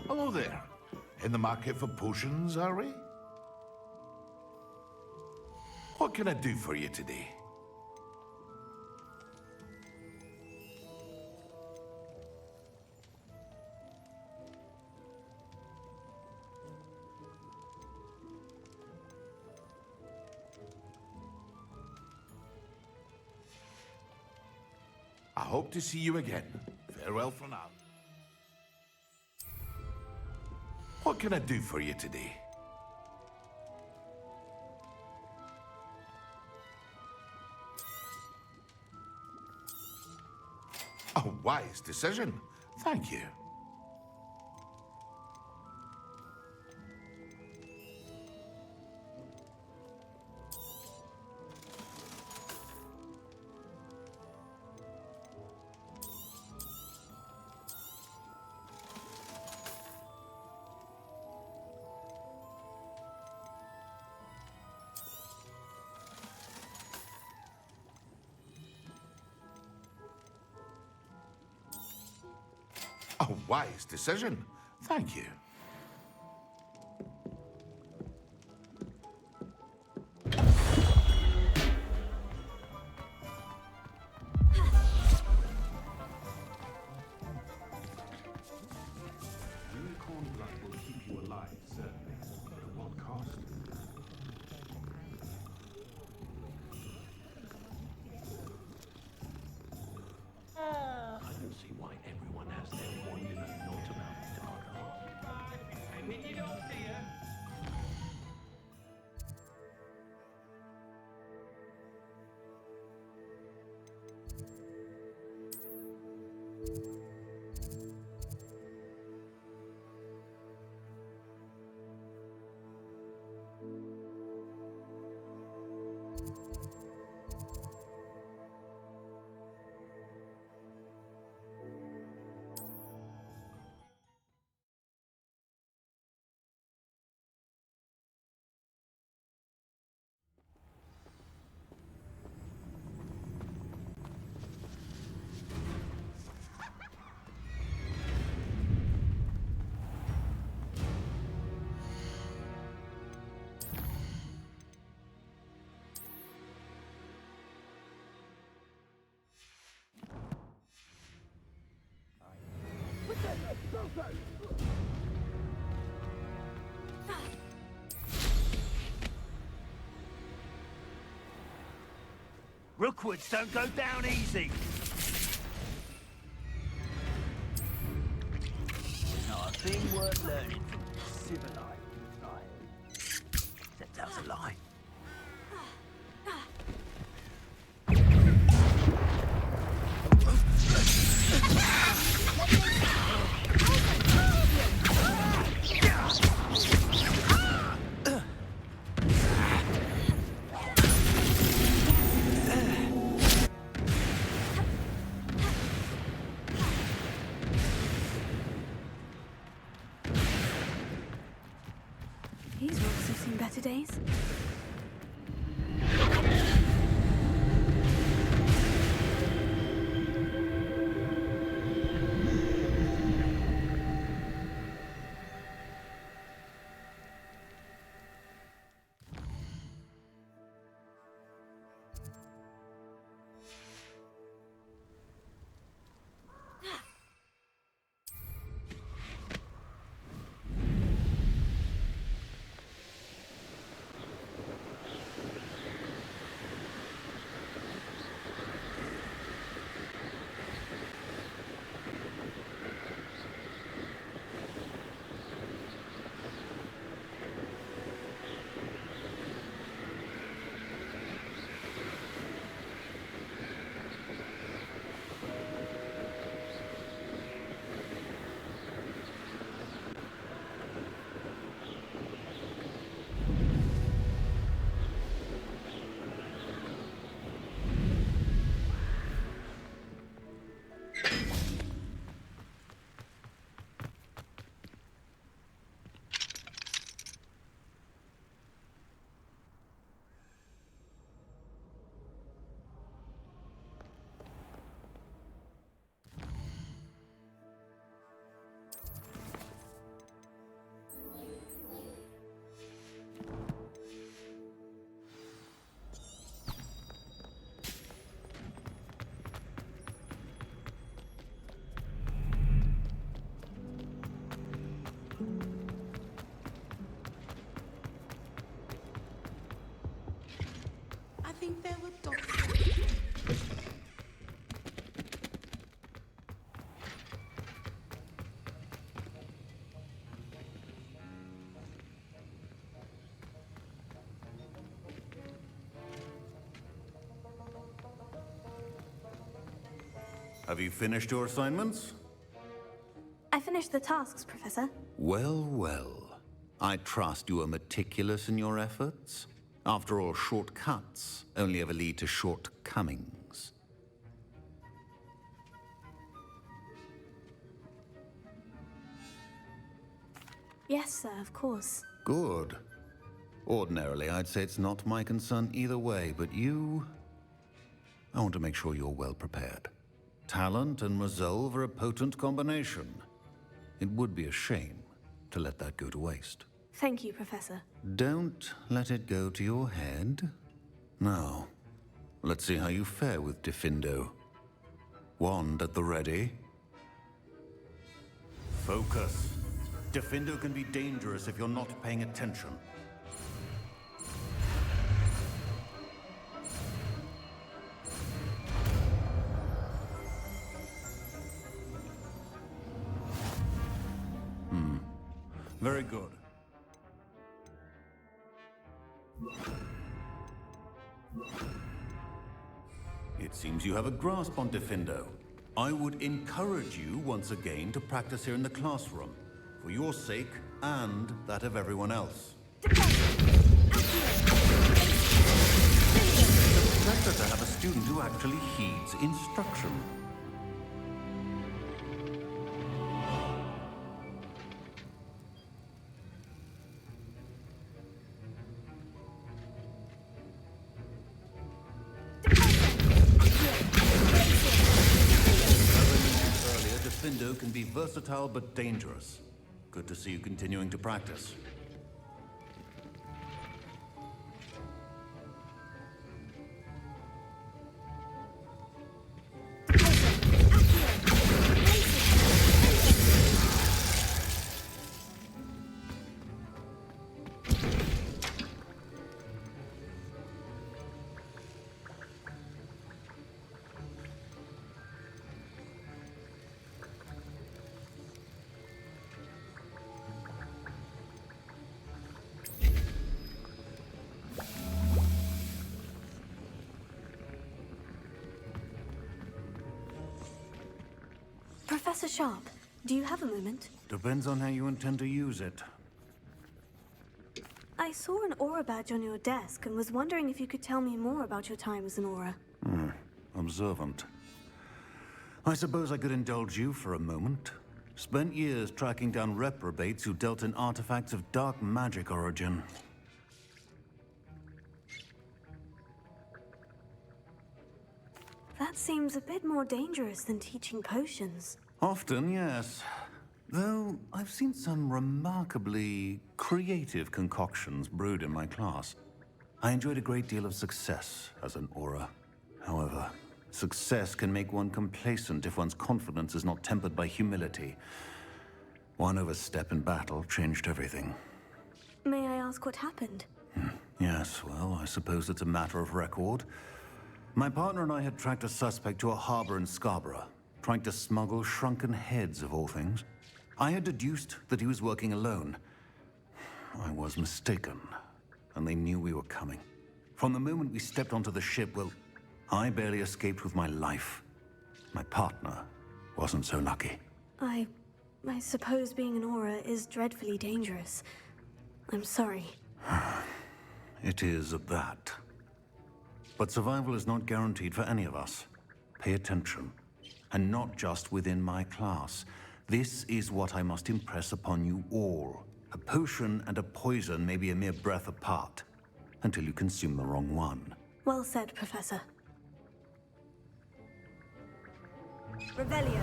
Hello there. In the market for potions, are we? What can I do for you today? I hope to see you again. Farewell for now. What can I do for you today? A wise decision. Thank you. A wise decision. Thank you. Unicorn blood will keep you alive, certainly. But at what cost? I can see why everyone has their wand in a knot about the dark arts. Rookwoods don't go down easy. Not a thing worth learning from civilized society. Except that's a lie. These rocks have seen better days. I think there were dots. Have you finished your assignments? I finished the tasks, Professor. Well, well. I trust you are meticulous in your efforts. After all, shortcuts only ever lead to shortcomings. Yes, sir, of course. Good. Ordinarily, I'd say it's not my concern either way, but you... I want to make sure you're well prepared. Talent and resolve are a potent combination. It would be a shame to let that go to waste. Thank you, Professor. Don't let it go to your head. Now, let's see how you fare with Diffindo. Wand at the ready. Focus. Diffindo can be dangerous if you're not paying attention. Very good. It seems you have a grasp on Diffindo. I would encourage you once again to practice here in the classroom, for your sake and that of everyone else. It's a pleasure to have a student who actually heeds instruction. Diffindo can be versatile but dangerous. Good to see you continuing to practice. Professor Sharp, do you have a moment? Depends on how you intend to use it. I saw an aura badge on your desk and was wondering if you could tell me more about your time as an aura. Observant. I suppose I could indulge you for a moment. Spent years tracking down reprobates who dealt in artifacts of dark magic origin. That seems a bit more dangerous than teaching potions. Often, yes. Though I've seen some remarkably creative concoctions brewed in my class. I enjoyed a great deal of success as an aura. However, success can make one complacent if one's confidence is not tempered by humility. One overstep in battle changed everything. May I ask what happened? Yes, well, I suppose it's a matter of record. My partner and I had tracked a suspect to a harbor in Scarborough, trying to smuggle shrunken heads of all things. I had deduced that he was working alone. I was mistaken, and they knew we were coming. From the moment we stepped onto the ship, well, I barely escaped with my life. My partner wasn't so lucky. I suppose being an aura is dreadfully dangerous. I'm sorry. It is at that. But survival is not guaranteed for any of us. Pay attention. And not just within my class. This is what I must impress upon you all. A potion and a poison may be a mere breath apart, until you consume the wrong one. Well said, Professor. Revelio.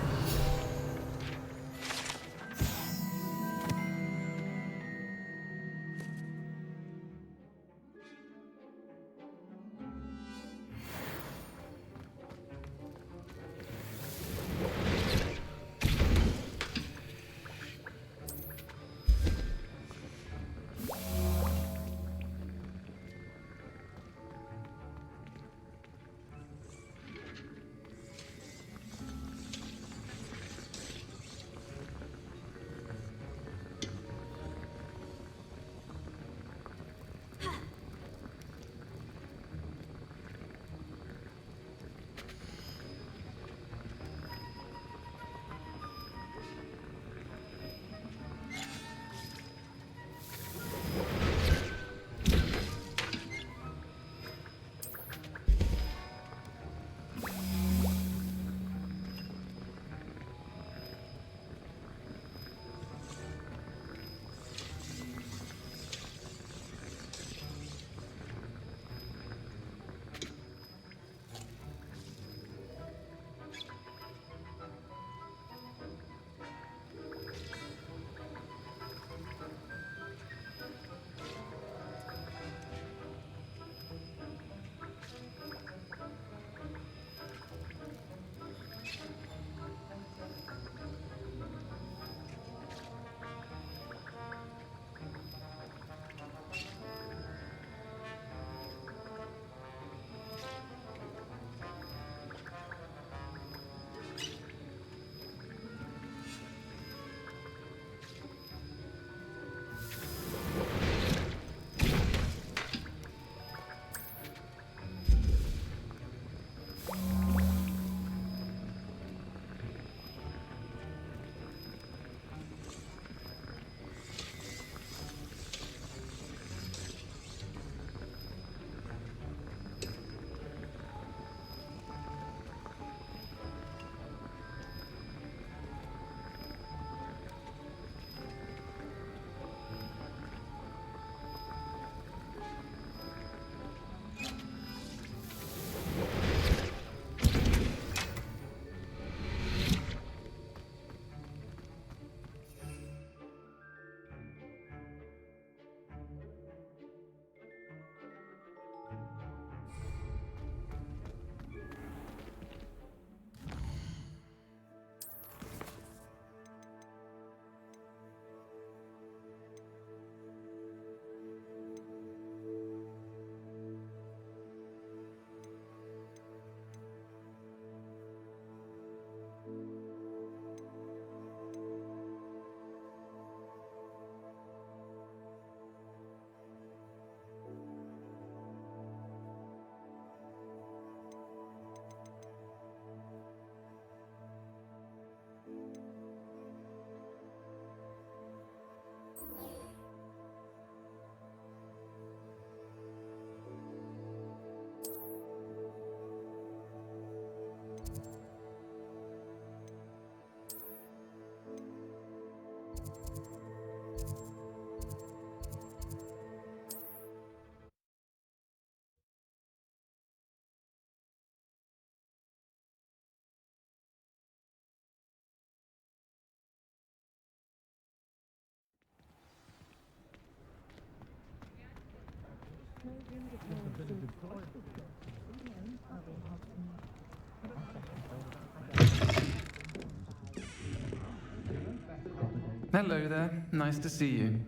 Hello there. Nice to see you.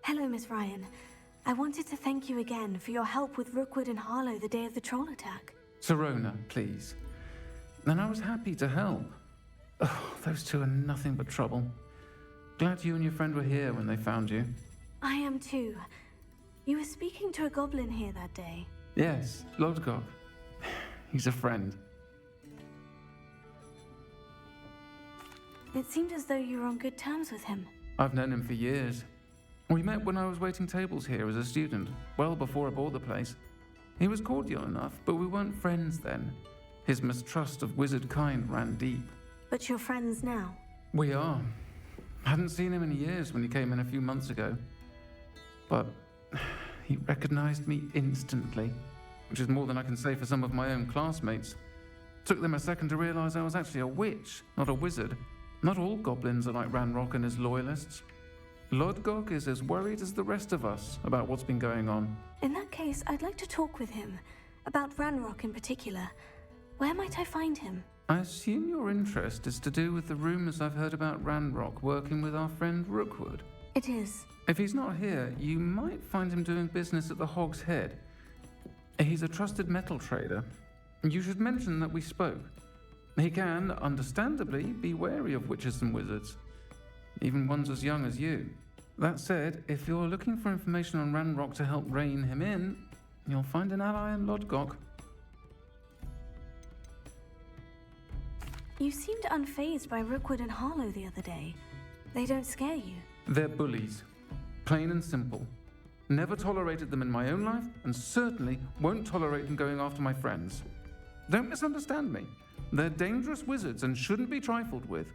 Hello, Miss Ryan. I wanted to thank you again for your help with Rookwood and Harlow the day of the troll attack. Serona, please. And I was happy to help. Oh, those two are nothing but trouble. Glad you and your friend were here when they found you. I am too. You were speaking to a goblin here that day. Yes, Lodgok. He's a friend. It seemed as though you were on good terms with him. I've known him for years. We met when I was waiting tables here as a student, well before I bought the place. He was cordial enough, but we weren't friends then. His mistrust of wizard kind ran deep. But you're friends now. We are. Hadn't seen him in years when he came in a few months ago. But he recognized me instantly, which is more than I can say for some of my own classmates. Took them a second to realize I was actually a witch, not a wizard. Not all goblins are like Ranrock and his loyalists. Lodgok is as worried as the rest of us about what's been going on. In that case, I'd like to talk with him. About Ranrock in particular. Where might I find him? I assume your interest is to do with the rumors I've heard about Ranrock working with our friend Rookwood. It is. If he's not here, you might find him doing business at the Hog's Head. He's a trusted metal trader. You should mention that we spoke. He can, understandably, be wary of witches and wizards, even ones as young as you. That said, if you're looking for information on Ranrock to help rein him in, you'll find an ally in Lodgok. You seemed unfazed by Rookwood and Harlow the other day. They don't scare you. They're bullies. Plain and simple. Never tolerated them in my own life, and certainly won't tolerate them going after my friends. Don't misunderstand me. They're dangerous wizards and shouldn't be trifled with.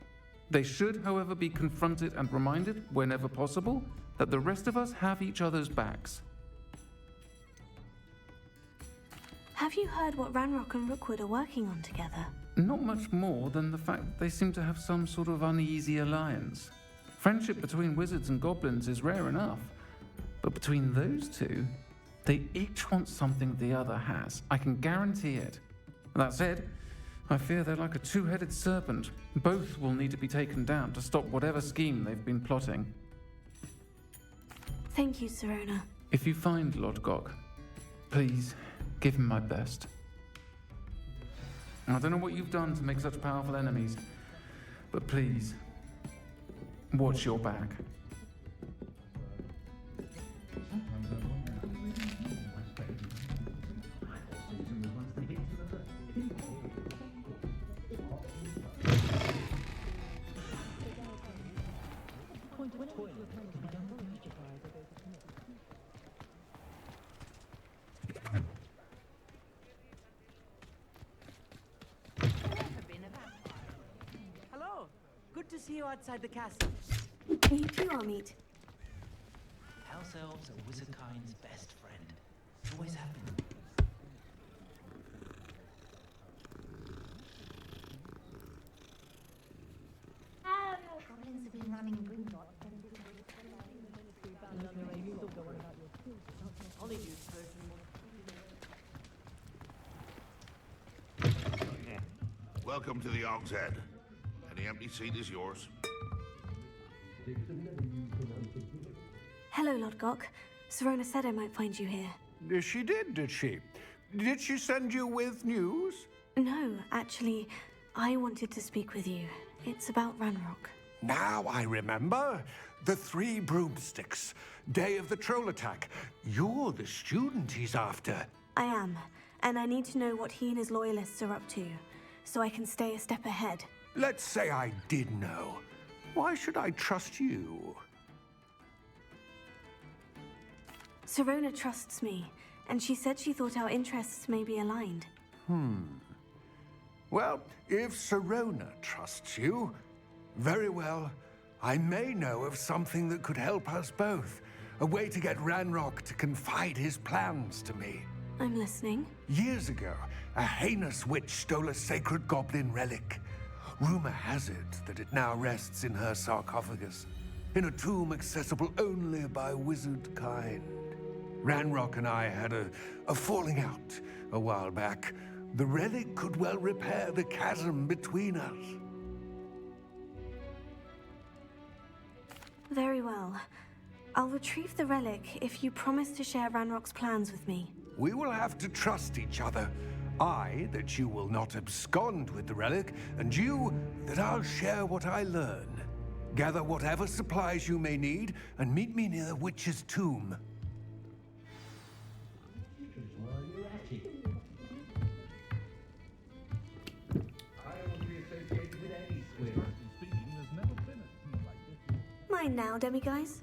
They should, however, be confronted and reminded, whenever possible, that the rest of us have each other's backs. Have you heard what Ranrock and Rookwood are working on together? Not much more than the fact that they seem to have some sort of uneasy alliance. Friendship between wizards and goblins is rare enough, but between those two, they each want something the other has. I can guarantee it. That said, I fear they're like a two-headed serpent. Both will need to be taken down to stop whatever scheme they've been plotting. Thank you, Serona. If you find Lodgok, please give him my best. I don't know what you've done to make such powerful enemies, but please, watch your back. Hello. Good to see you outside the castle. You too, Amit. House elves are wizardkind's best friend. Always have been. Goblins have been running Gringotts. Honeydukes version. Welcome to the Hog's Head. Any empty seat is yours. Hello, Lodgok. Serona said I might find you here. She did she? Did she send you with news? No, actually, I wanted to speak with you. It's about Ranrock. Now I remember. The 3 broomsticks. Day of the troll attack. You're the student he's after. I am, and I need to know what he and his loyalists are up to, so I can stay a step ahead. Let's say I did know. Why should I trust you? Serona trusts me, and she said she thought our interests may be aligned. Well, if Serona trusts you, very well. I may know of something that could help us both. A way to get Ranrock to confide his plans to me. I'm listening. Years ago, a heinous witch stole a sacred goblin relic. Rumor has it that it now rests in her sarcophagus, in a tomb accessible only by wizard kind. Ranrock and I had a falling out a while back. The relic could well repair the chasm between us. Very well. I'll retrieve the relic if you promise to share Ranrock's plans with me. We will have to trust each other. I, that you will not abscond with the relic, and you, that I'll share what I learn. Gather whatever supplies you may need, and meet me near the witch's tomb. Mine now, demiguise.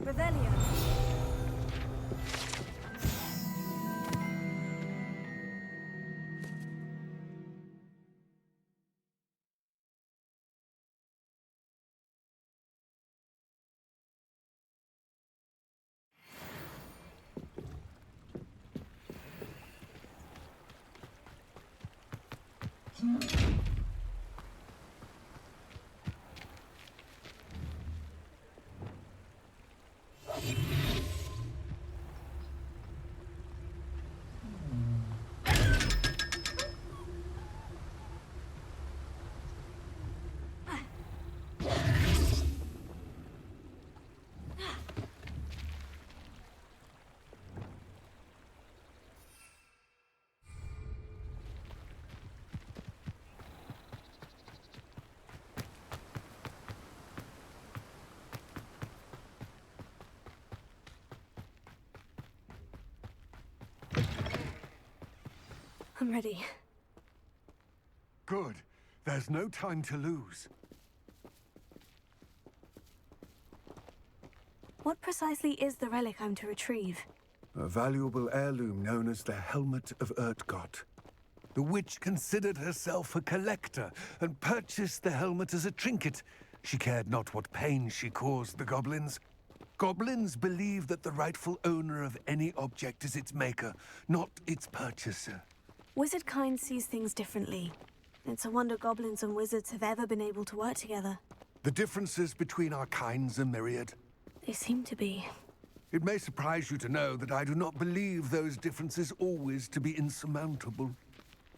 Revelio. I'm ready. Good. There's no time to lose. What precisely is the relic I'm to retrieve? A valuable heirloom known as the Helmet of Urtgott. The witch considered herself a collector and purchased the helmet as a trinket. She cared not what pain she caused the goblins. Goblins believe that the rightful owner of any object is its maker, not its purchaser. Wizard kind sees things differently. It's a wonder goblins and wizards have ever been able to work together. The differences between our kinds are myriad. They seem to be. It may surprise you to know that I do not believe those differences always to be insurmountable.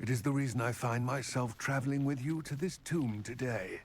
It is the reason I find myself traveling with you to this tomb today.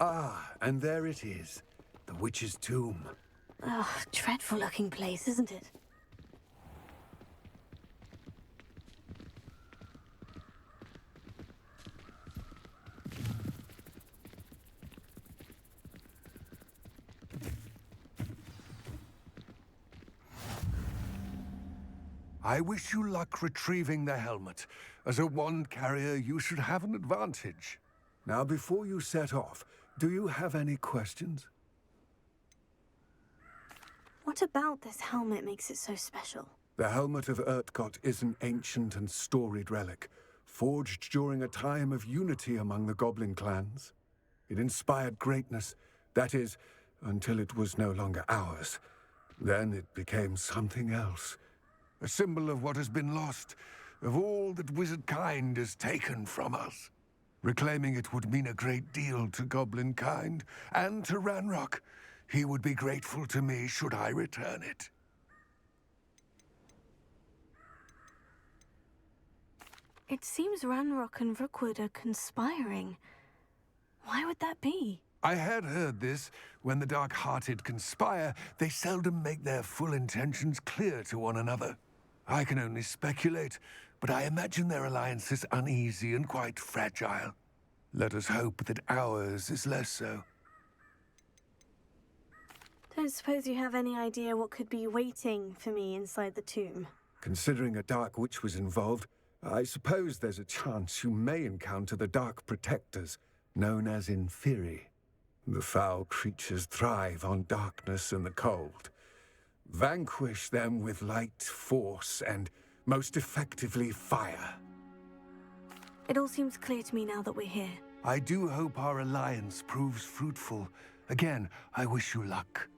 Ah, and there it is. The witch's tomb. Ugh, dreadful looking place, isn't it? I wish you luck retrieving the helmet. As a wand carrier, you should have an advantage. Now, before you set off, do you have any questions? What about this helmet makes it so special? The helmet of Urtkot is an ancient and storied relic, forged during a time of unity among the goblin clans. It inspired greatness, that is, until it was no longer ours. Then it became something else. A symbol of what has been lost, of all that wizard kind has taken from us. Reclaiming it would mean a great deal to goblin kind, and to Ranrock. He would be grateful to me should I return it. It seems Ranrock and Rookwood are conspiring. Why would that be? I had heard this. When the dark-hearted conspire, they seldom make their full intentions clear to one another. I can only speculate, but I imagine their alliance is uneasy and quite fragile. Let us hope that ours is less so. Don't suppose you have any idea what could be waiting for me inside the tomb? Considering a dark witch was involved, I suppose there's a chance you may encounter the Dark Protectors, known as Inferi. The foul creatures thrive on darkness and the cold. Vanquish them with light, force, and most effectively fire. It all seems clear to me now that we're here. I do hope our alliance proves fruitful. Again, I wish you luck.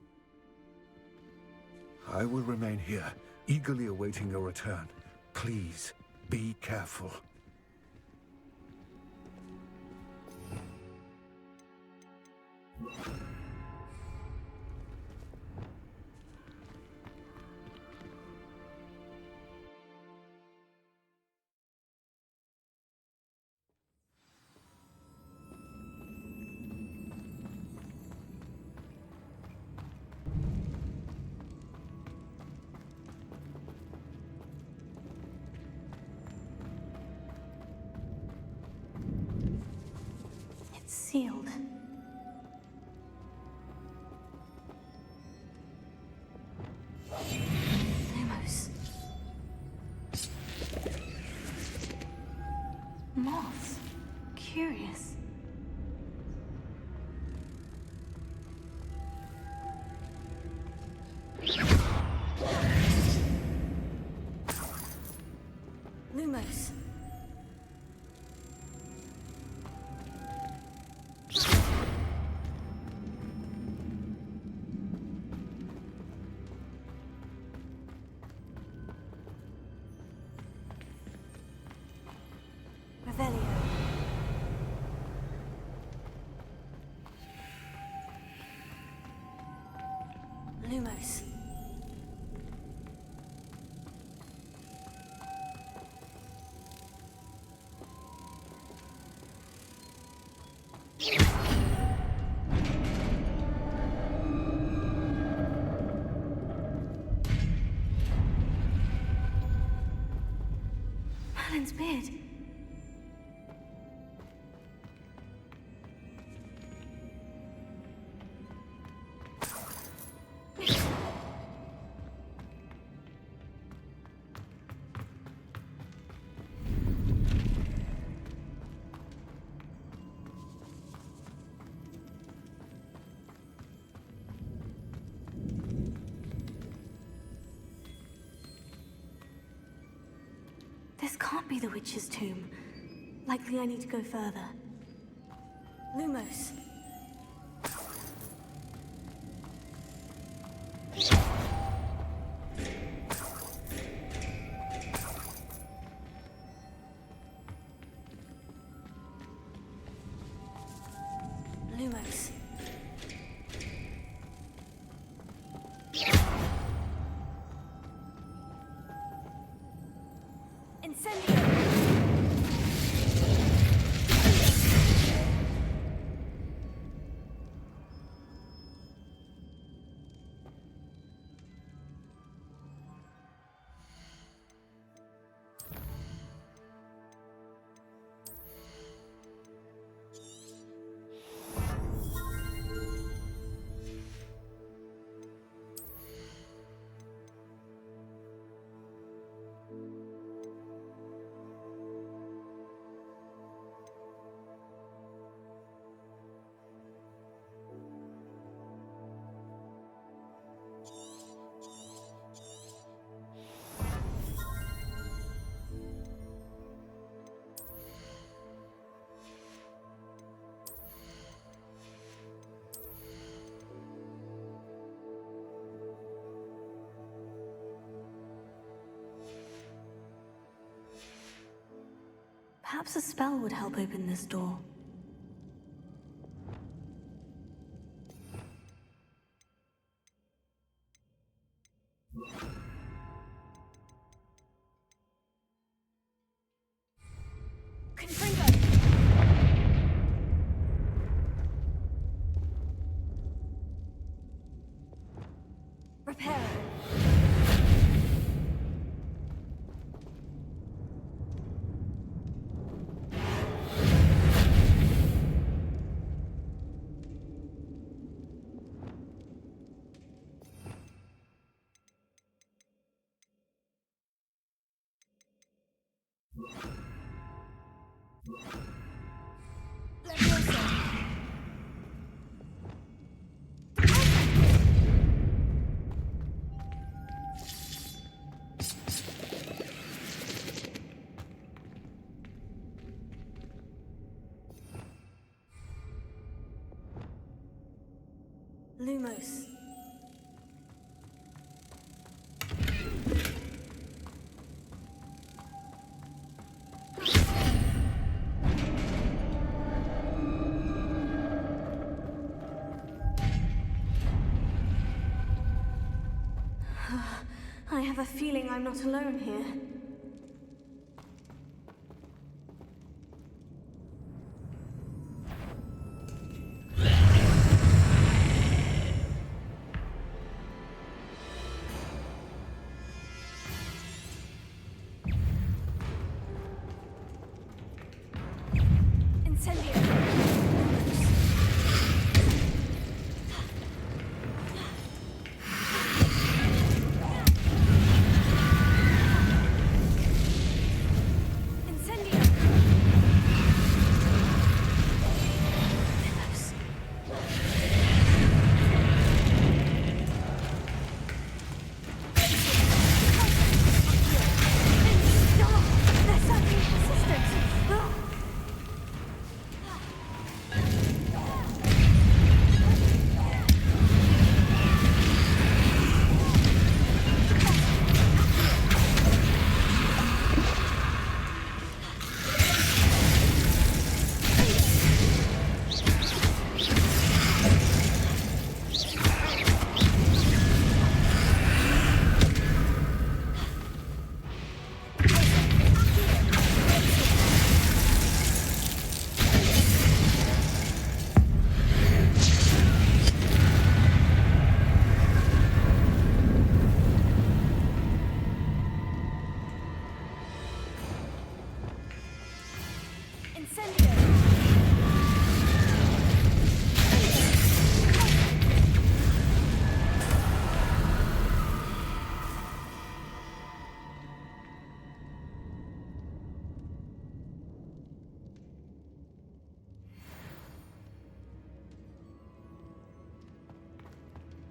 I will remain here, eagerly awaiting your return. Please, be careful. It's sealed. Lumos. Moths. Curious. Lumos. Revelio. Lumos. Merlin's beard. This can't be the witch's tomb. Likely I need to go further. Lumos. Lumos. Incendio. Perhaps a spell would help open this door. Repair. Lumos. I have a feeling I'm not alone here.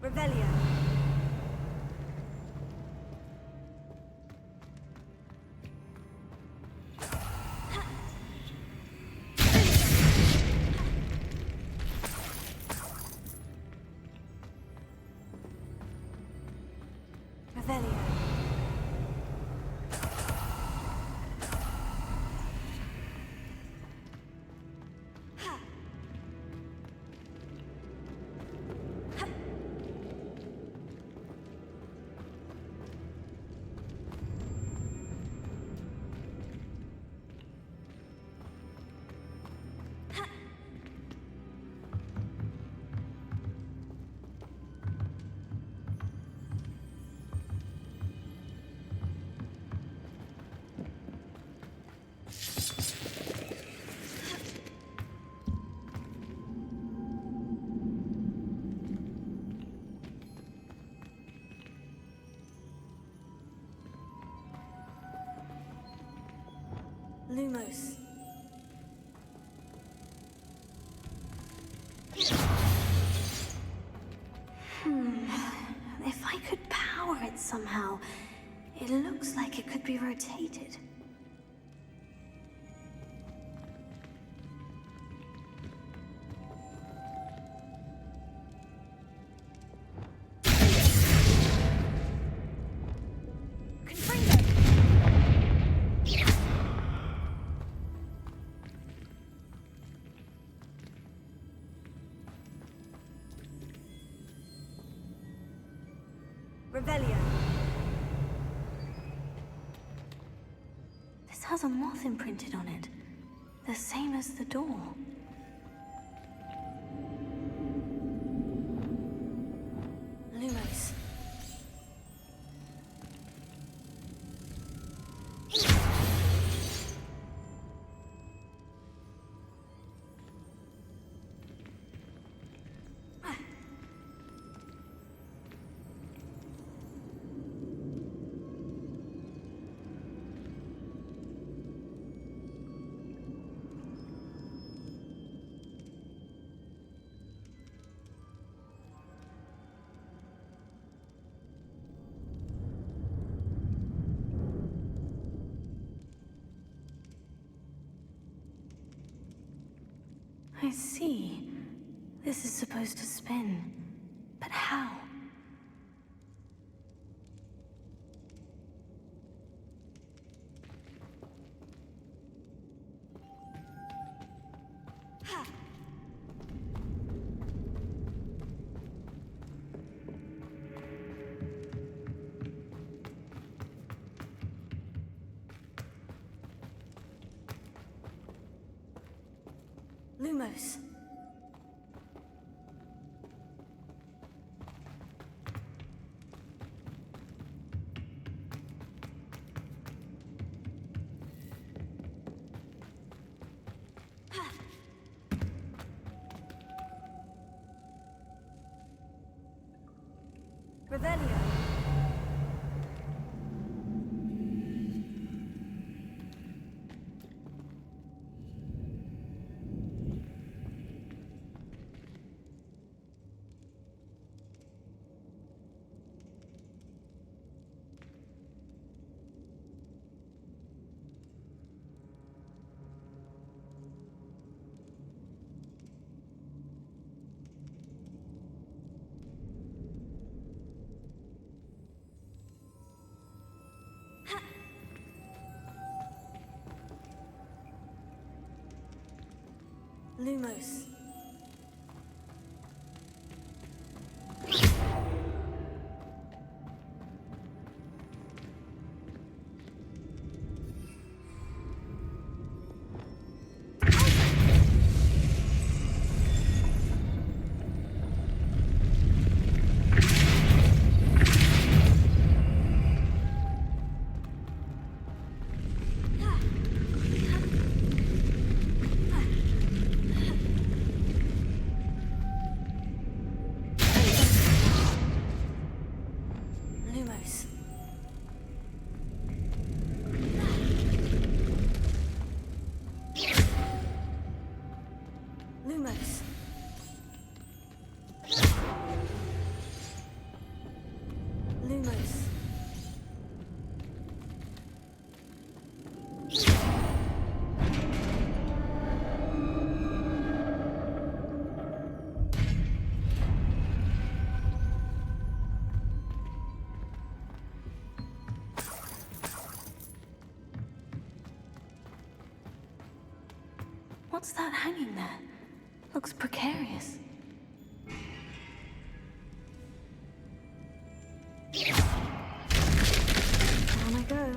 Revelio. Revelio. Lumos. If I could power it somehow, it looks like it could be rotated. Revelio. This has a moth imprinted on it. The same as the door. Lumos. I see. This is supposed to spin. But how? Lumos. Revelio. Lumos. Lumos. Lumos. What's that hanging there? Looks precarious. On I go.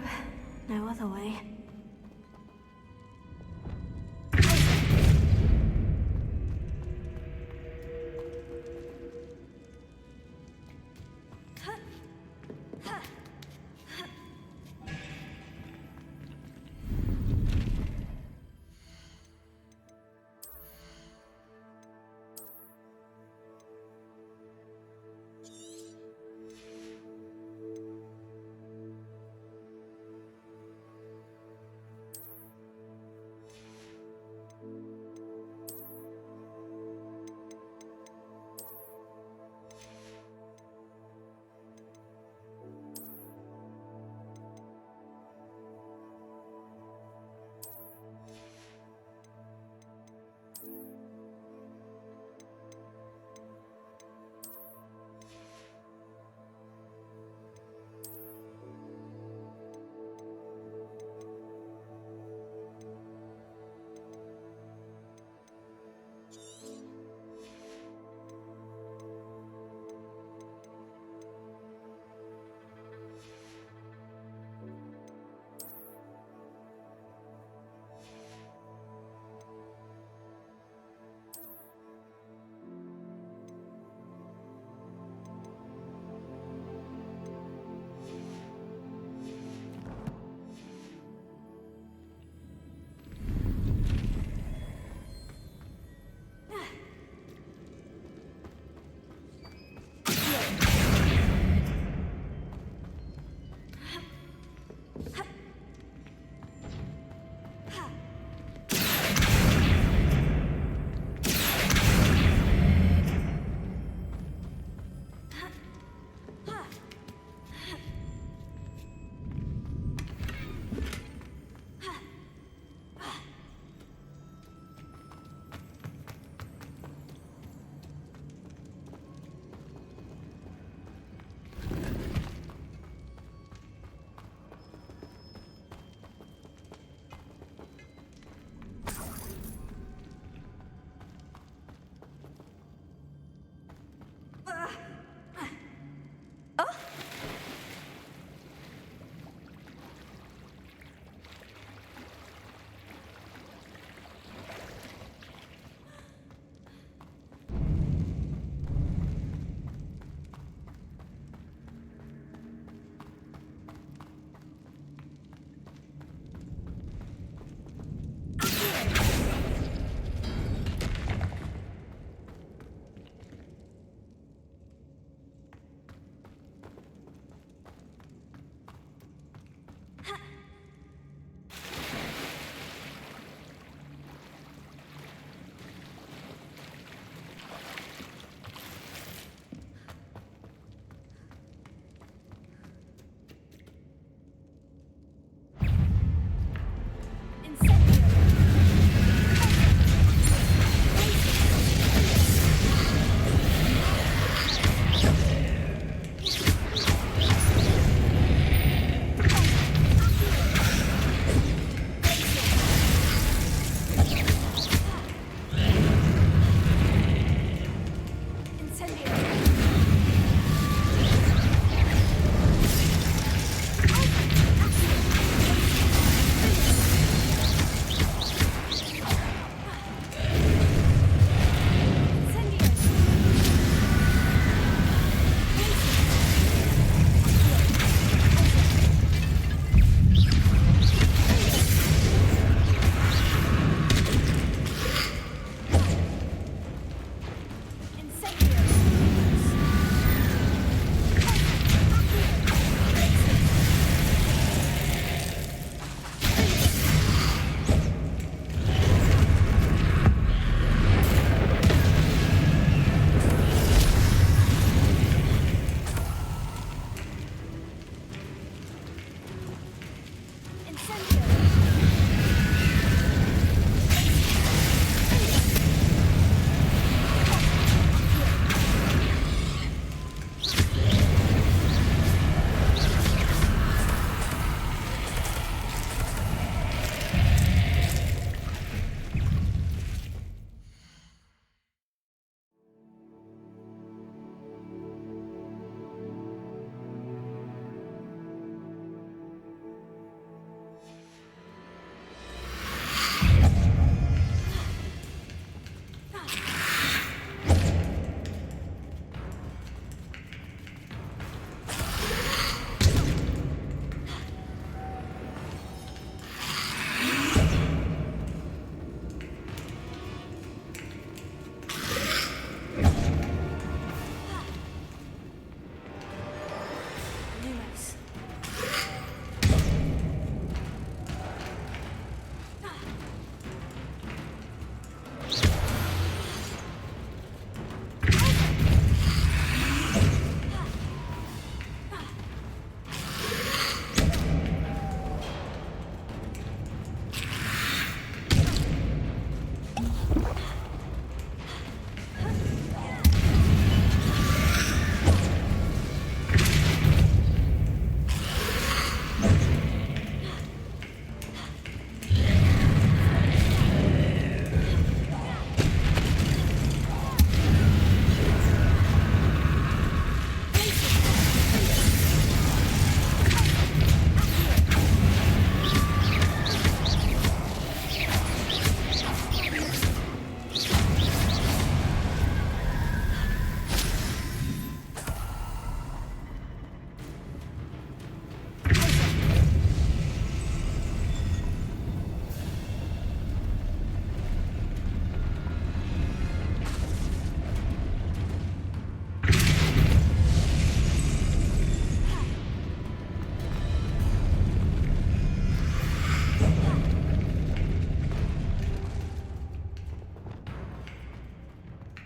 No other way.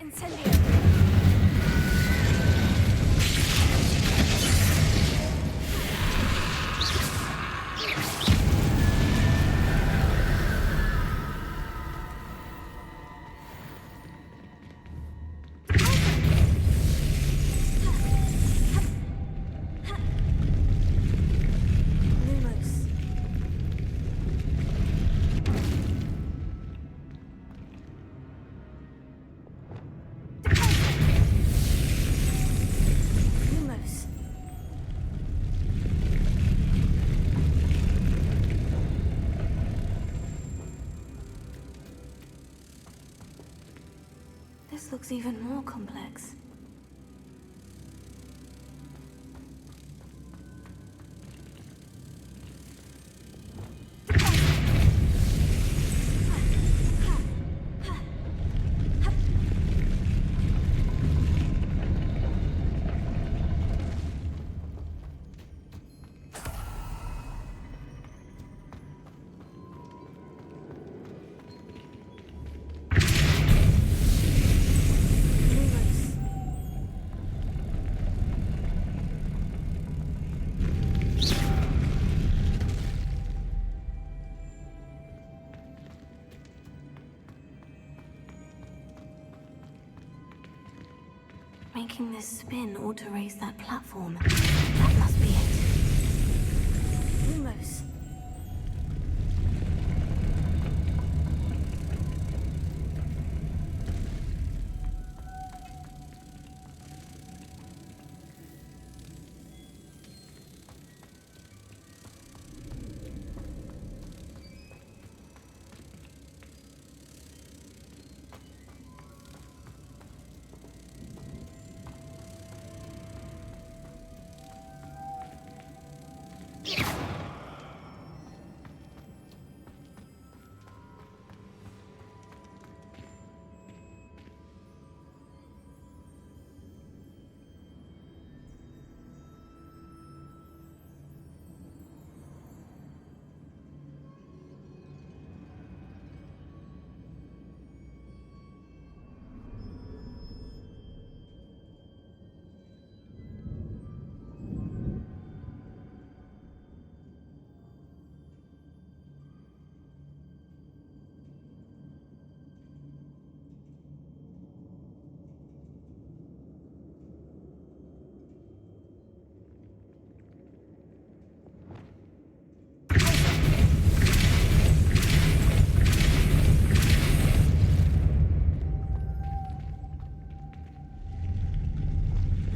Incendio. Lumos. Lumos. This looks even more complex. Lumos. Making this spin ought to raise that platform. That must be it. Lumos.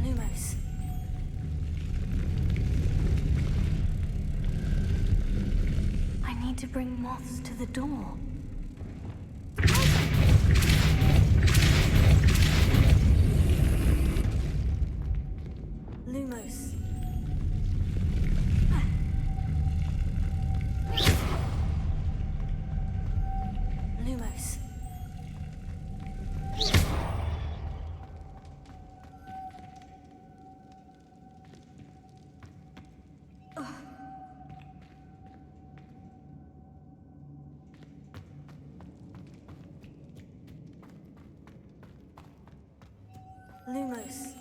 Lumos. I need to bring moths to the door. Lumos. Lumos. Lumos.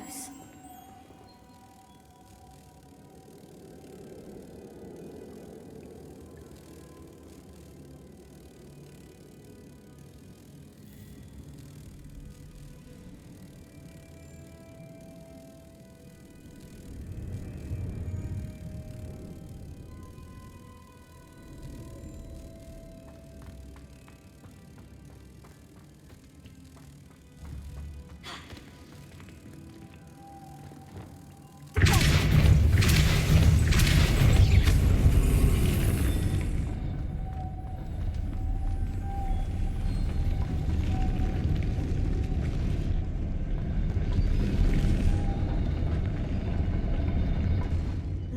Lumos.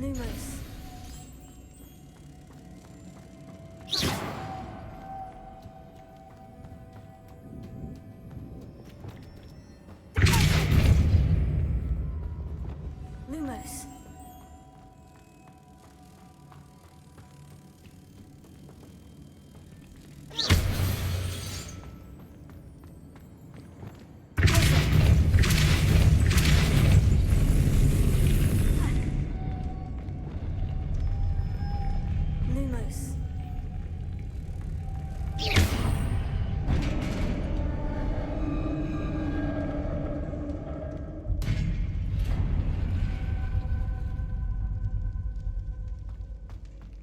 Lumos. Lumos. Lumos.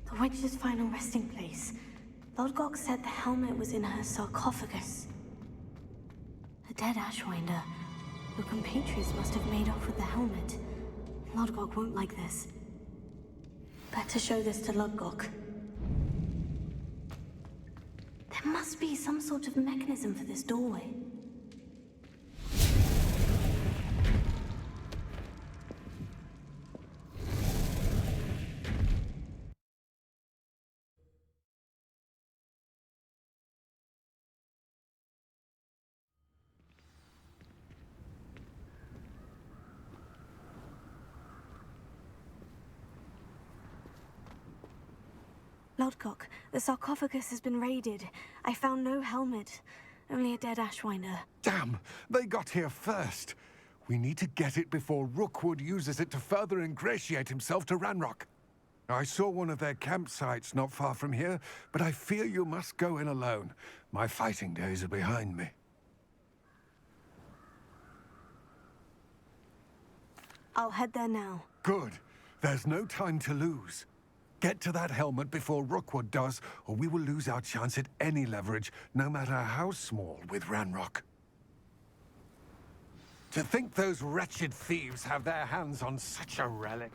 The witch's final resting place. Lodgok said the helmet was in her sarcophagus. A dead Ashwinder. Your compatriots must have made off with the helmet. Lodgok won't like this. Better show this to Lodgok. There must be some sort of mechanism for this doorway. Lodgok, the sarcophagus has been raided. I found no helmet, only a dead Ashwinder. Damn! They got here first. We need to get it before Rookwood uses it to further ingratiate himself to Ranrock. I saw one of their campsites not far from here, but I fear you must go in alone. My fighting days are behind me. I'll head there now. Good. There's no time to lose. Get to that helmet before Rookwood does, or we will lose our chance at any leverage, no matter how small, with Ranrock. To think those wretched thieves have their hands on such a relic.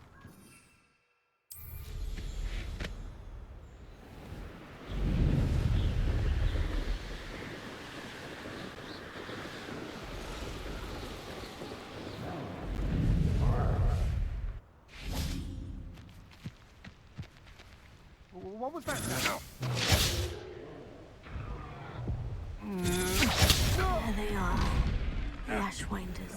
What was that? There they are. The Ashwinders.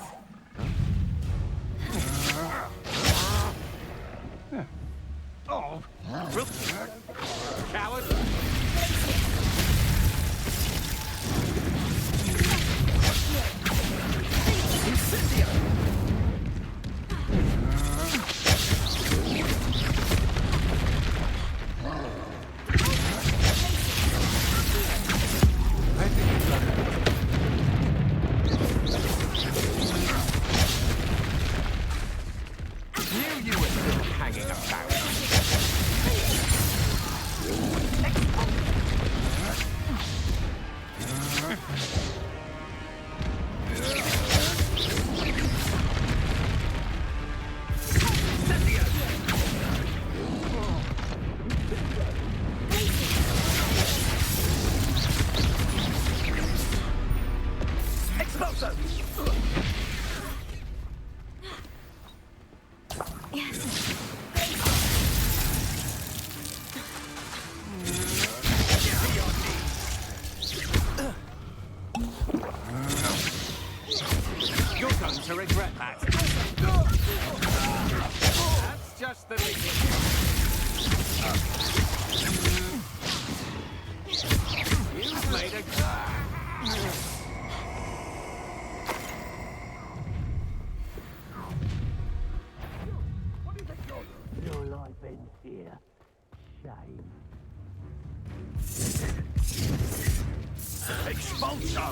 Oh! Coward! To regret that. That's just the beginning. You've made a... Expulso!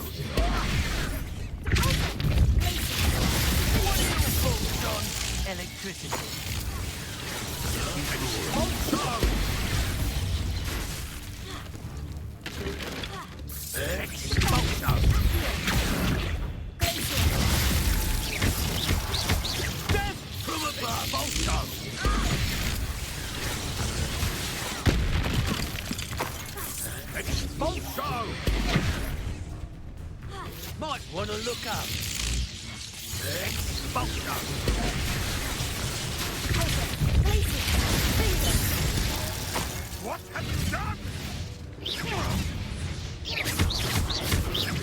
What are your thoughts on electricity? Expulso! Expulso! Death from above! Also! Expulso! Might want to look up. Expulso! What have you done?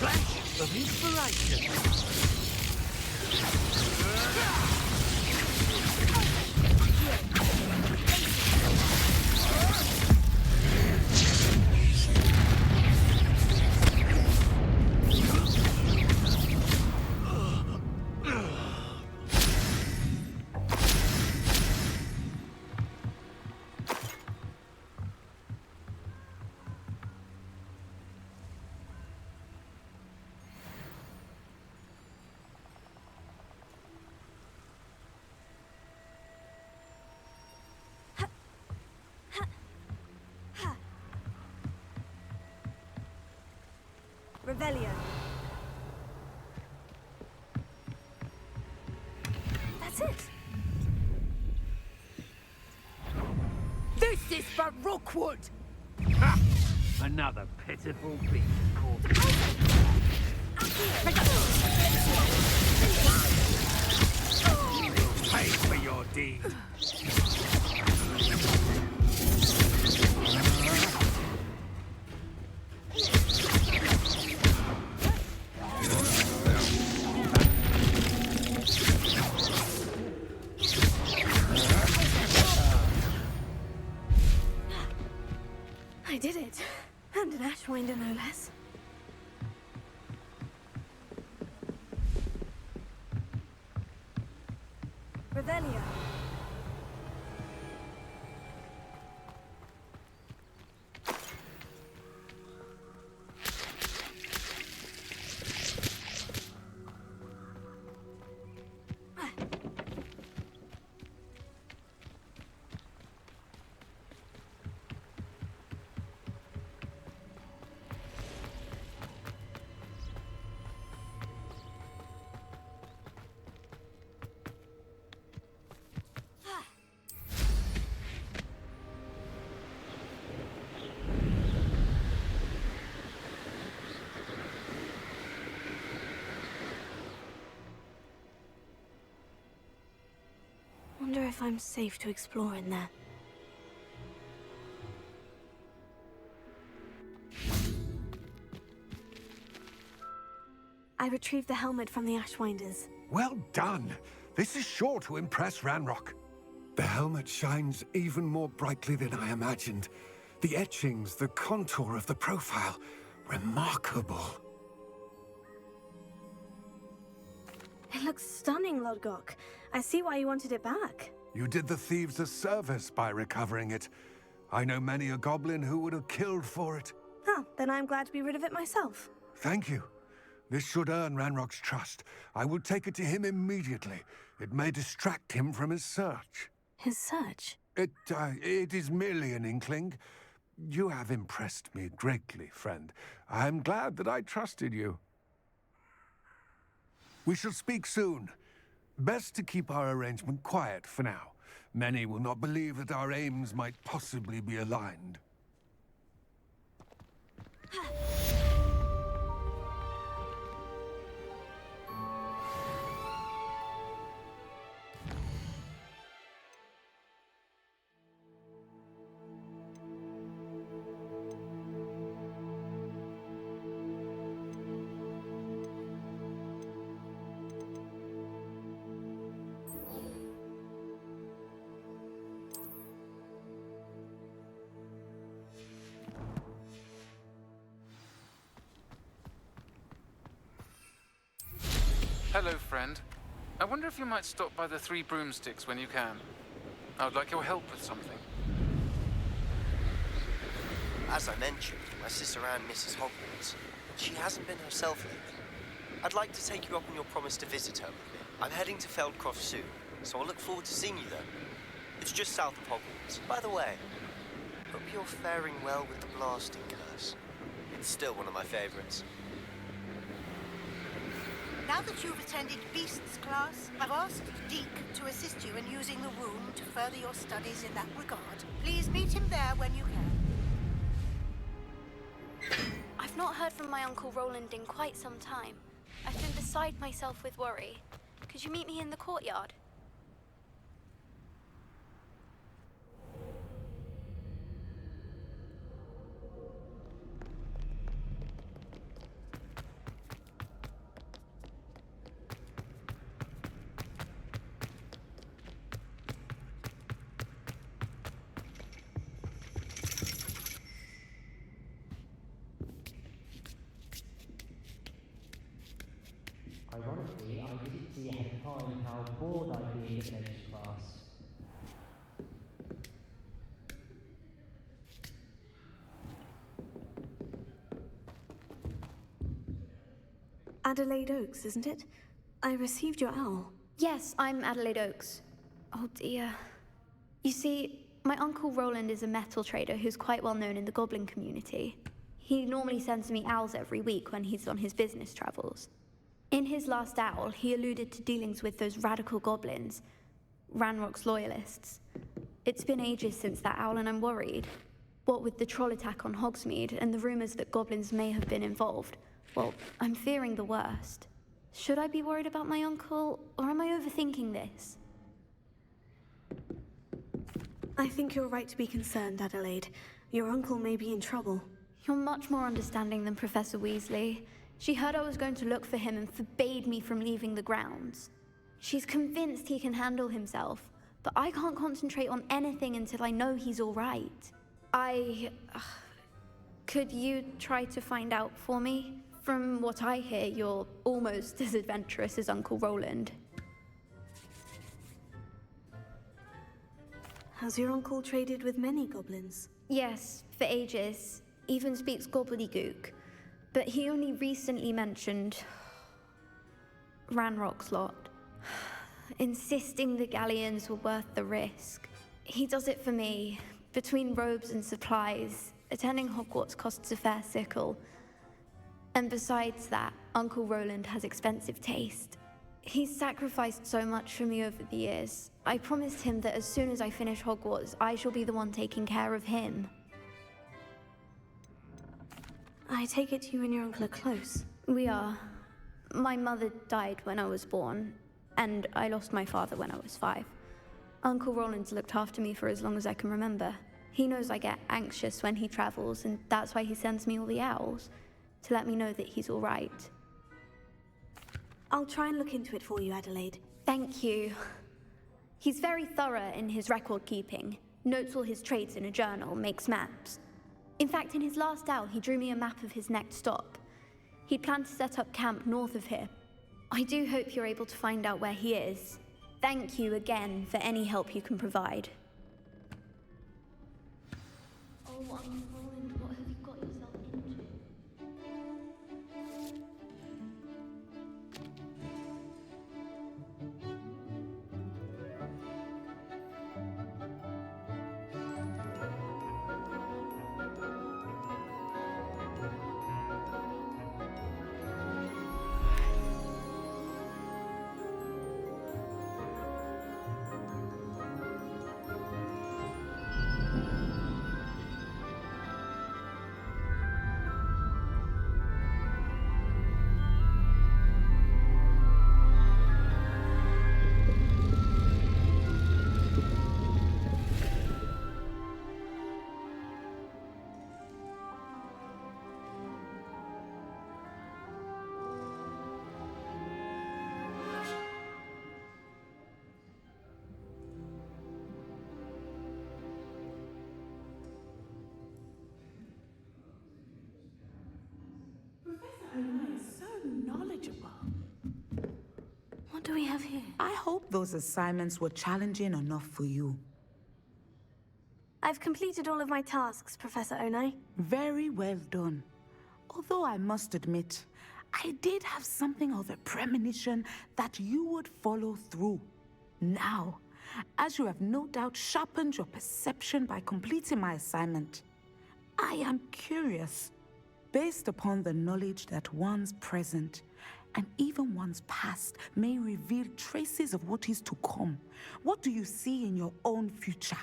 Flash of inspiration. Revelio. That's it. This is for Rookwood! Ha! Another pitiful beast called. Pay for your deed. I did it. And an Ashwinder, no less. Revelio. Wonder if I'm safe to explore in there. I retrieved the helmet from the Ashwinders. Well done. This is sure to impress Ranrock. The helmet shines even more brightly than I imagined. The etchings, the contour of the profile. Remarkable. It looks stunning, Lodgok. I see why you wanted it back. You did the thieves a service by recovering it. I know many a goblin who would have killed for it. Oh, then I'm glad to be rid of it myself. Thank you. This should earn Ranrock's trust. I will take it to him immediately. It may distract him from his search. His search? It is merely an inkling. You have impressed me greatly, friend. I am glad that I trusted you. We shall speak soon. Best to keep our arrangement quiet for now. Many will not believe that our aims might possibly be aligned. Hello, friend. I wonder if you might stop by the Three Broomsticks when you can. I would like your help with something. As I mentioned, my sister Anne misses Hogwarts. She hasn't been herself lately. I'd like to take you up on your promise to visit her with me. I'm heading to Feldcroft soon, so I'll look forward to seeing you there. It's just south of Hogwarts. By the way, hope you're faring well with the blasting curse. It's still one of my favorites. Now that you've attended Beasts class, I've asked Deke to assist you in using the room to further your studies in that regard. Please meet him there when you can. I've not heard from my Uncle Roland in quite some time. I've been beside myself with worry. Could you meet me in the courtyard? Ironically, I didn't see ahead of time how bored I'd be in this class. Adelaide Oaks, isn't it? I received your owl. Yes, I'm Adelaide Oaks. Oh dear. You see, my Uncle Roland is a metal trader who's quite well known in the goblin community. He normally sends me owls every week when he's on his business travels. In his last owl, he alluded to dealings with those radical goblins, Ranrock's loyalists. It's been ages since that owl and I'm worried. What with the troll attack on Hogsmeade and the rumors that goblins may have been involved, well, I'm fearing the worst. Should I be worried about my uncle, or am I overthinking this? I think you're right to be concerned, Adelaide. Your uncle may be in trouble. You're much more understanding than Professor Weasley. She heard I was going to look for him and forbade me from leaving the grounds. She's convinced he can handle himself, but I can't concentrate on anything until I know he's all right. Could you try to find out for me? From what I hear, you're almost as adventurous as Uncle Roland. Has your uncle traded with many goblins? Yes, for ages. Even speaks gobbledygook. But he only recently mentioned Ranrock's lot, insisting the galleons were worth the risk. He does it for me. Between robes and supplies, attending Hogwarts costs a fair sickle. And besides that, Uncle Roland has expensive taste. He's sacrificed so much for me over the years. I promised him that as soon as I finish Hogwarts, I shall be the one taking care of him. I take it you and your uncle are close. We are. My mother died when I was born, and I lost my father when I was 5. Uncle Roland's looked after me for as long as I can remember. He knows I get anxious when he travels, and that's why he sends me all the owls, to let me know that he's all right. I'll try and look into it for you, Adelaide. Thank you. He's very thorough in his record keeping, notes all his trades in a journal, makes maps. In fact, in his last owl, he drew me a map of his next stop. He'd planned to set up camp north of here. I do hope you're able to find out where he is. Thank you again for any help you can provide. Oh, Uncle Roland, what have you got yourself into? What do we have here? I hope those assignments were challenging enough for you. I I've completed all of my tasks, Professor Onai. Very well done. Although I must admit, I did have something of a premonition that you would follow through. Now, as you have no doubt sharpened your perception by completing my assignment, I am curious, based upon the knowledge that one's present and even one's past may reveal traces of what is to come. What do you see in your own future?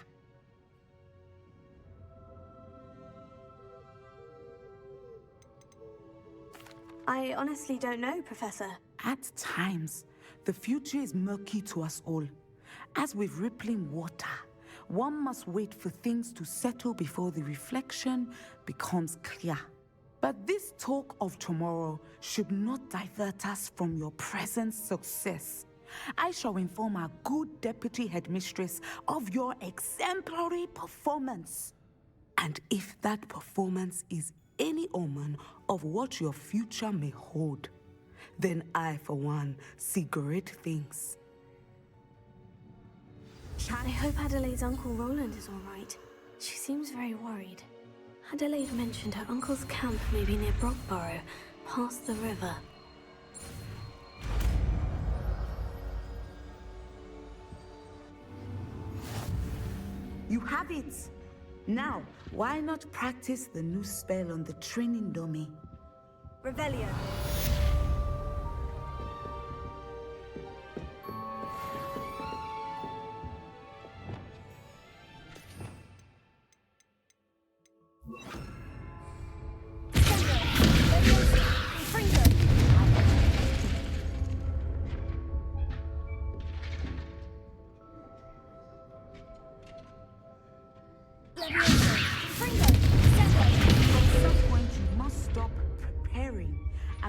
I honestly don't know, Professor. At times, the future is murky to us all. As with rippling water, one must wait for things to settle before the reflection becomes clear. But this talk of tomorrow should not divert us from your present success. I shall inform our good deputy headmistress of your exemplary performance. And if that performance is any omen of what your future may hold, then I, for one, see great things. I hope Adelaide's Uncle Roland is all right. She seems very worried. Adelaide mentioned her uncle's camp may be near Brockborough, past the river. You have it! Now, why not practice the new spell on the training dummy? Revelio.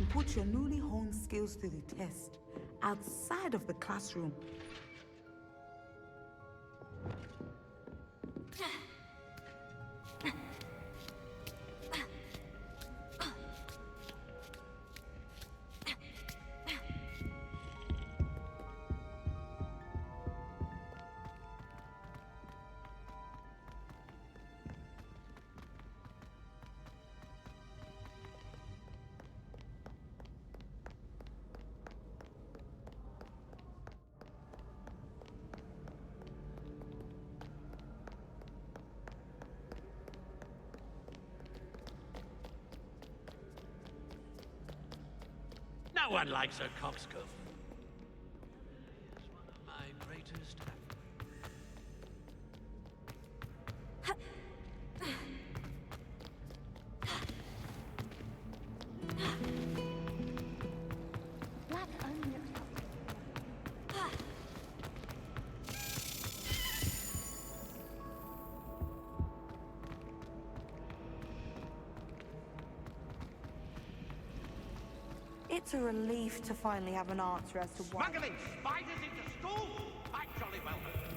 Put your newly honed skills to the test outside of the classroom. No one likes a coxcomb. It's one of my greatest It's a relief to finally have an answer as to why. Smuggling spiders into school? I jolly well hope.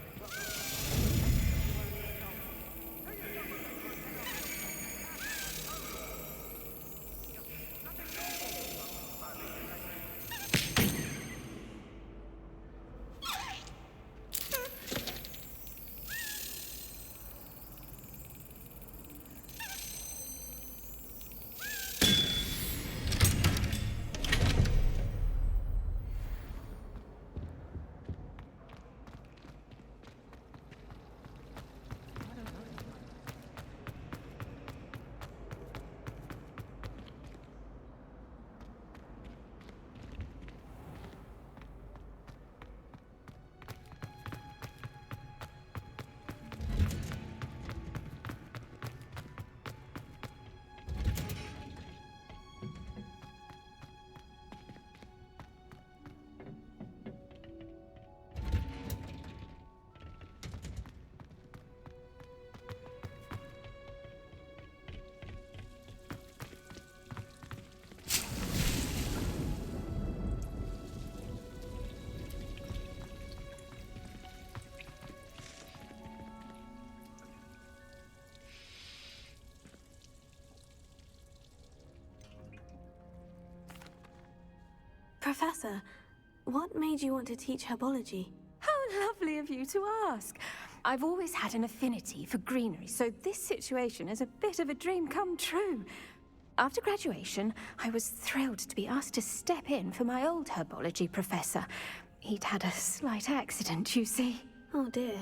Professor, what made you want to teach herbology? How lovely of you to ask. I've always had an affinity for greenery, so this situation is a bit of a dream come true. After graduation, I was thrilled to be asked to step in for my old herbology professor. He'd had a slight accident, you see. Oh dear.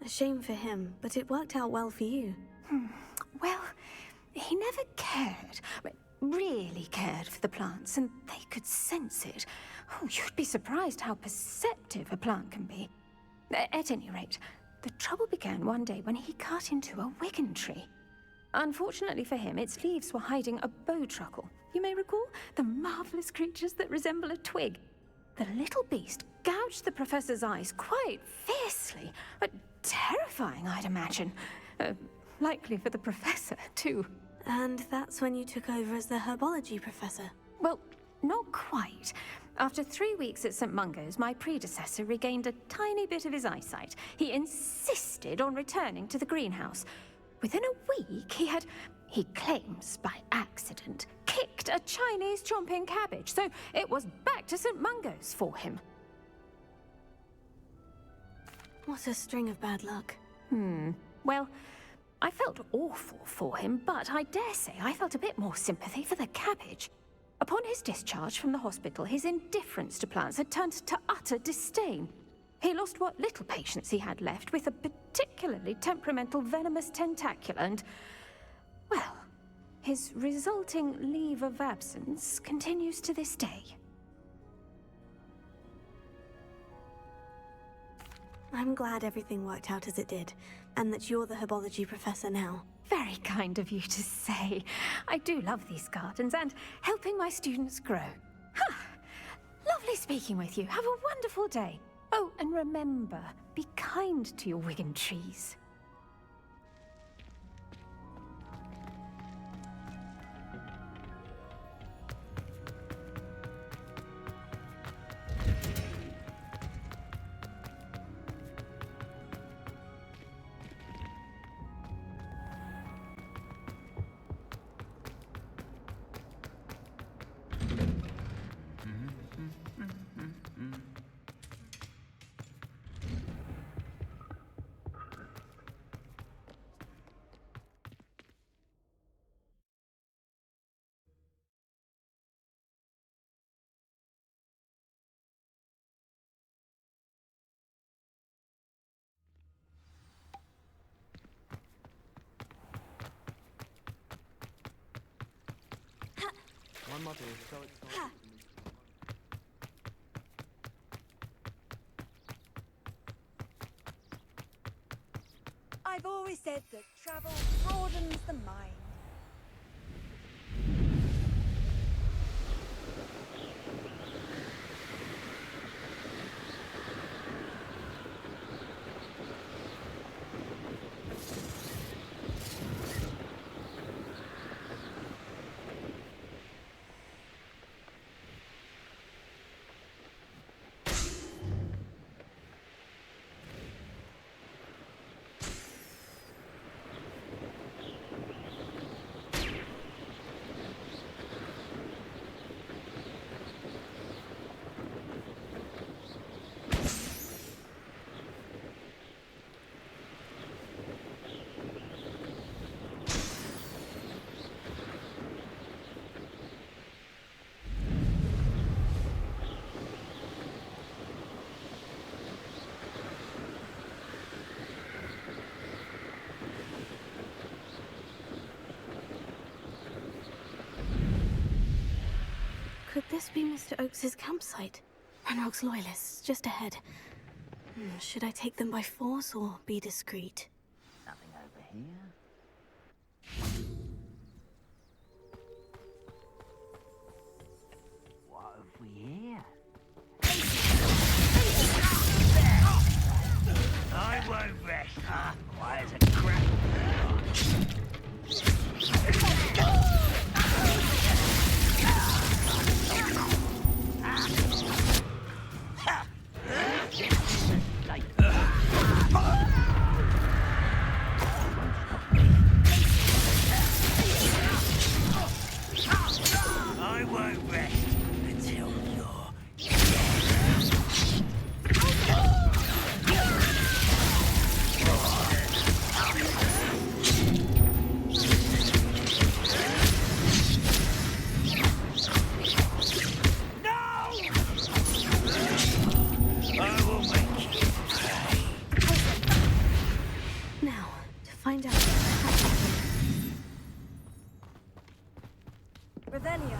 A shame for him, but it worked out well for you. Well, he never cared, really cared for the plants, and they could sense it. Oh, you'd be surprised how perceptive a plant can be. At any rate, the trouble began one day when he cut into a wigan tree. Unfortunately for him, its leaves were hiding a bowtruckle. You may recall the marvelous creatures that resemble a twig. The little beast gouged the professor's eyes quite fiercely, but terrifying, I'd imagine. Likely for the professor, too. And that's when you took over as the herbology professor? Well, not quite. After 3 weeks at St. Mungo's, my predecessor regained a tiny bit of his eyesight. He insisted on returning to the greenhouse. Within a week, he claims by accident, kicked a Chinese chomping cabbage, so it was back to St. Mungo's for him. What a string of bad luck. Well, I felt awful for him, but I dare say I felt a bit more sympathy for the cabbage. Upon his discharge from the hospital, his indifference to plants had turned to utter disdain. He lost what little patience he had left with a particularly temperamental venomous tentacula and, well, his resulting leave of absence continues to this day. I'm glad everything worked out as it did, and that you're the herbology professor now. Very kind of you to say. I do love these gardens and helping my students grow. Lovely speaking with you. Have a wonderful day. Oh, and remember, be kind to your wigan trees. My mother is so excited. I've always said that travel broadens the mind. Could this be Mr. Oakes's campsite? Ranrock's loyalists, just ahead. Should I take them by force or be discreet? Nothing over here. What have we here? I won't rest. Why is a crap? Revelio.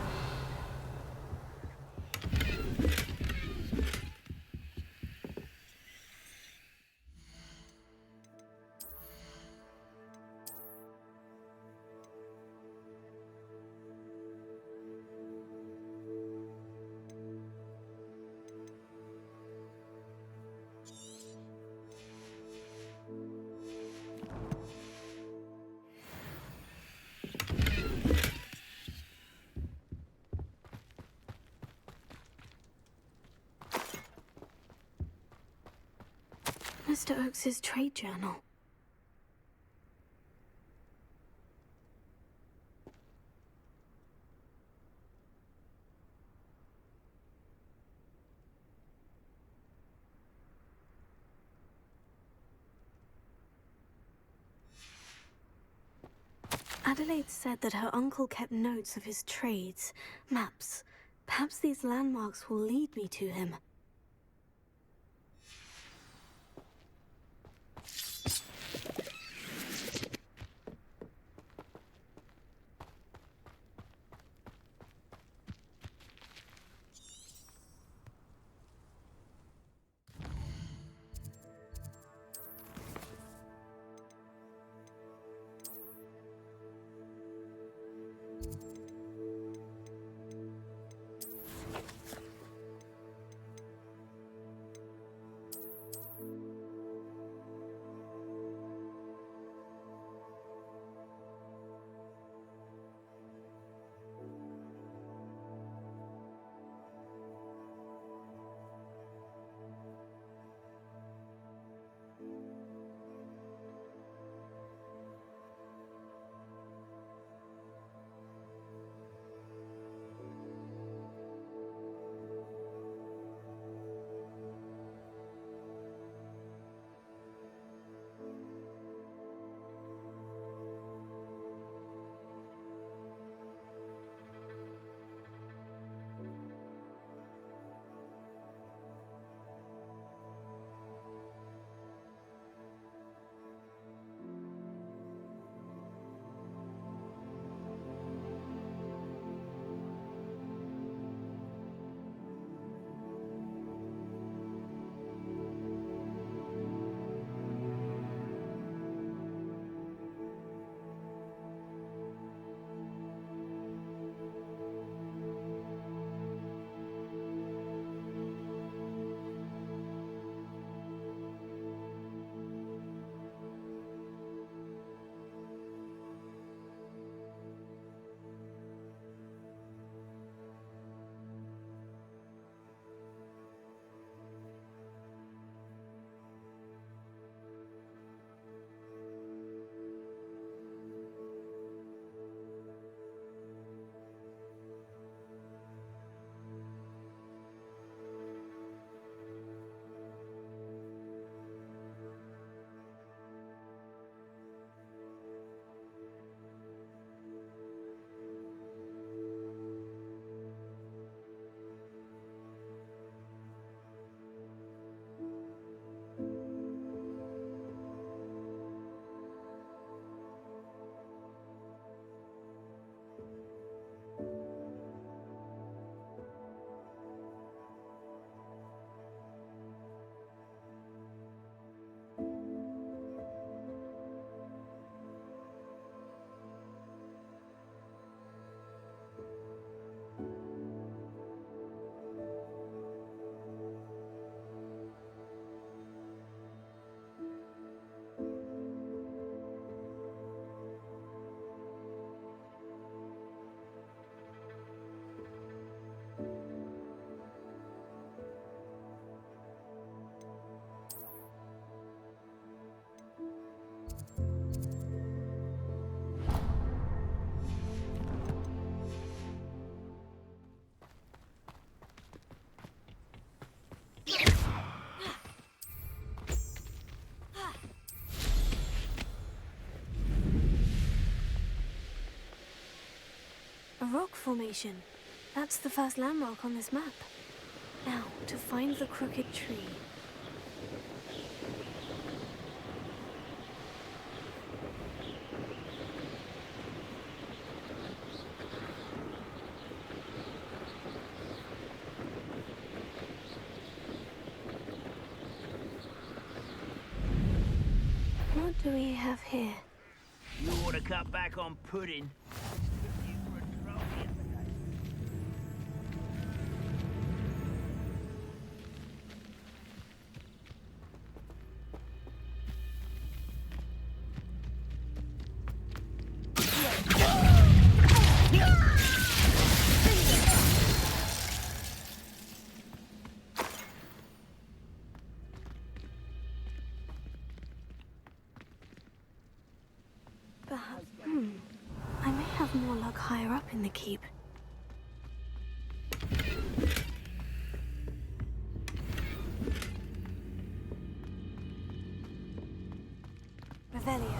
Mr. Oakes's trade journal. Adelaide said that her uncle kept notes of his trades, maps. Perhaps these landmarks will lead me to him. A rock formation. That's the first landmark on this map. Now, to find the crooked tree. do we have here? You ought to cut back on pudding. You for a troll yesterday. Perhaps. I may have more luck higher up in the keep. Revelio.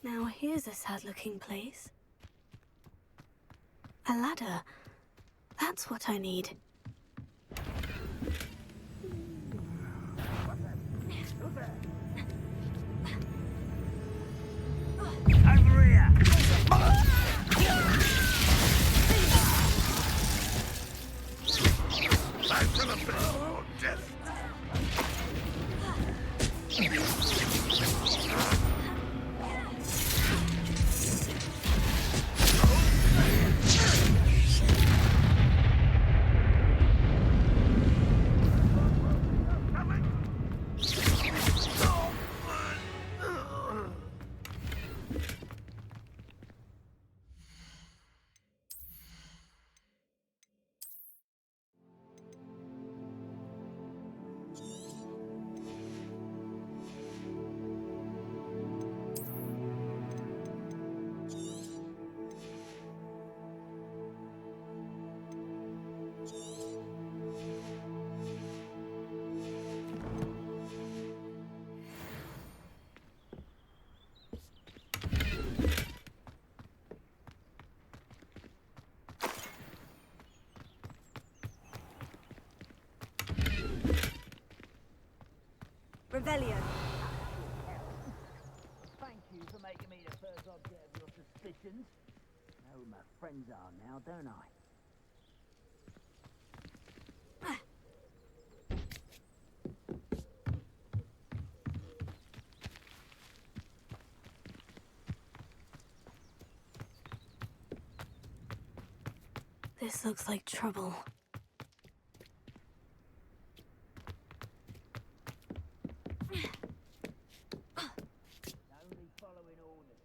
Now here's a sad-looking place. A ladder. That's what I need. Over here! Back to the bed or death. Revelio. Thank you for making me the first object of your suspicions. I know who my friends are now, don't I? This looks like trouble. Only following orders.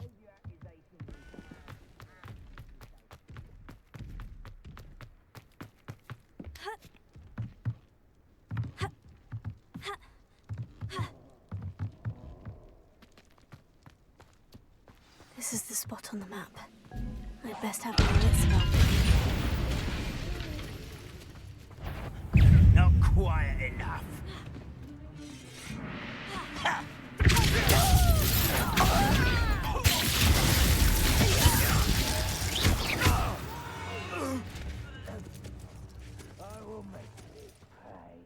Leave your accusations with This is the spot on the map. I'd best have my wits about me. Not quiet enough. I will make you pay.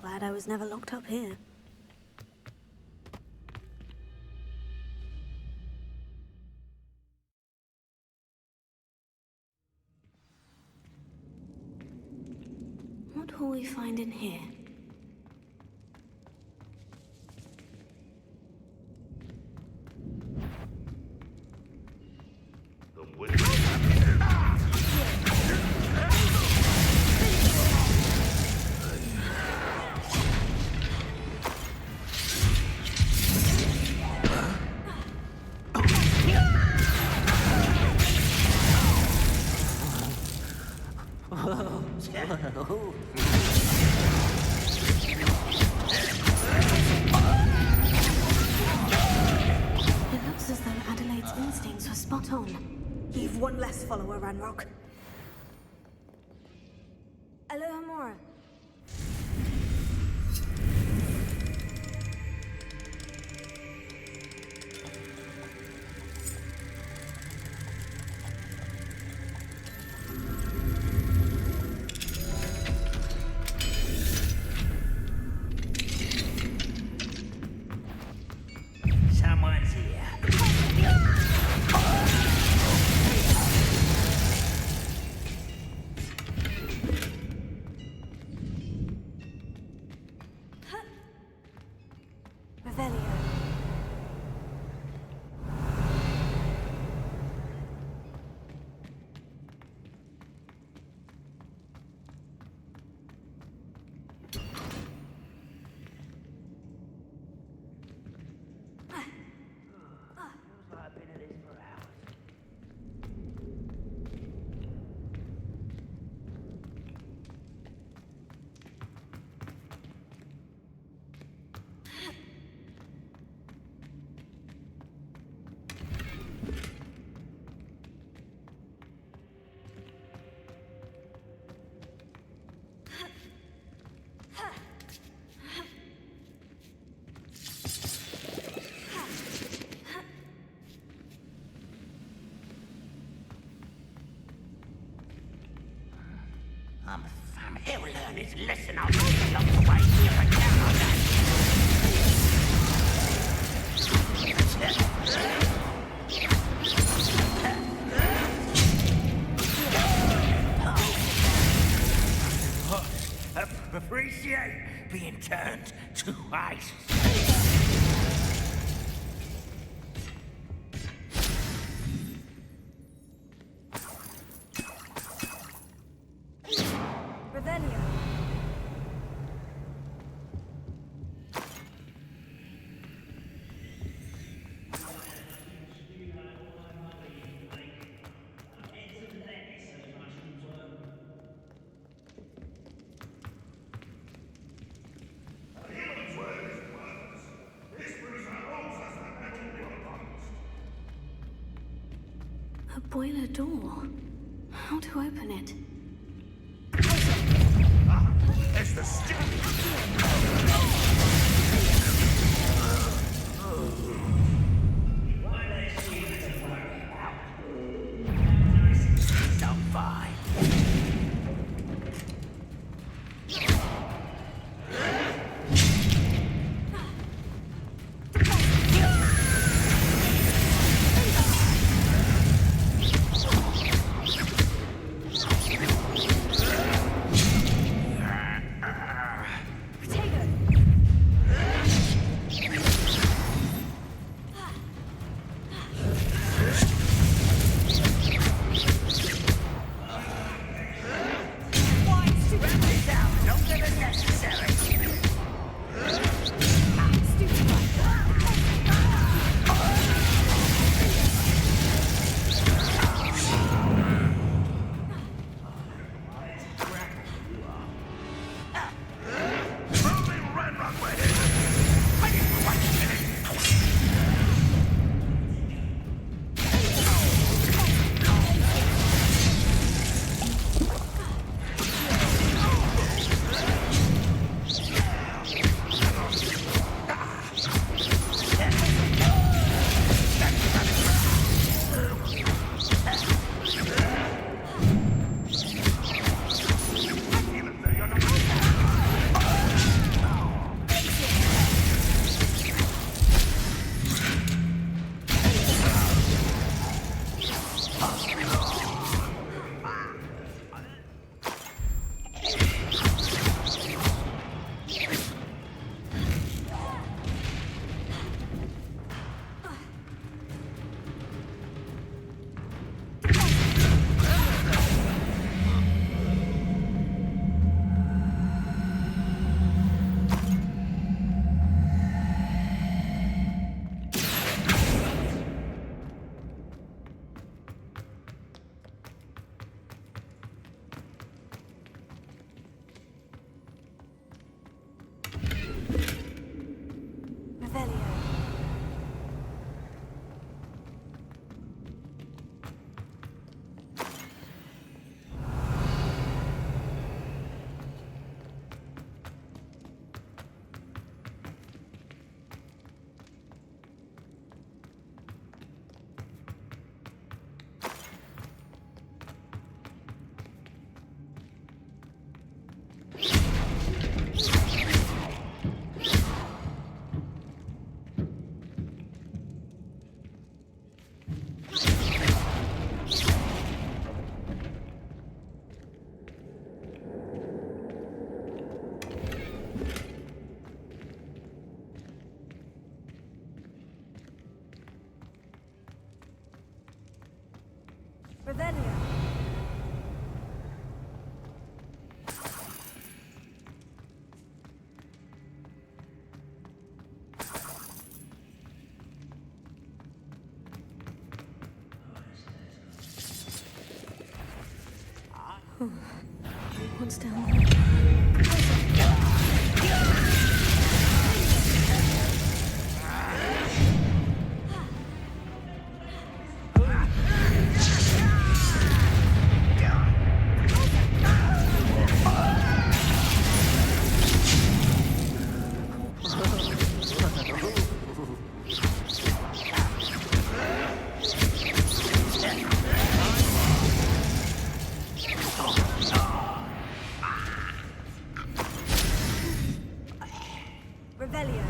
Glad I was never locked up here. What will we find in here? The witch. Oh. It looks as though Adelaide's instincts were spot on. You've one less follower, Ranrock. Alohomora. Someone's here. Revelio. I've been at this for hours. I'm here to learn his lesson. I'll take lots of ways to get down on that. Appreciate being turned to ice. Revelio. A boiler door. How to open it? It's the It's on fire. Potato. Revelio. What's down there? Revelio.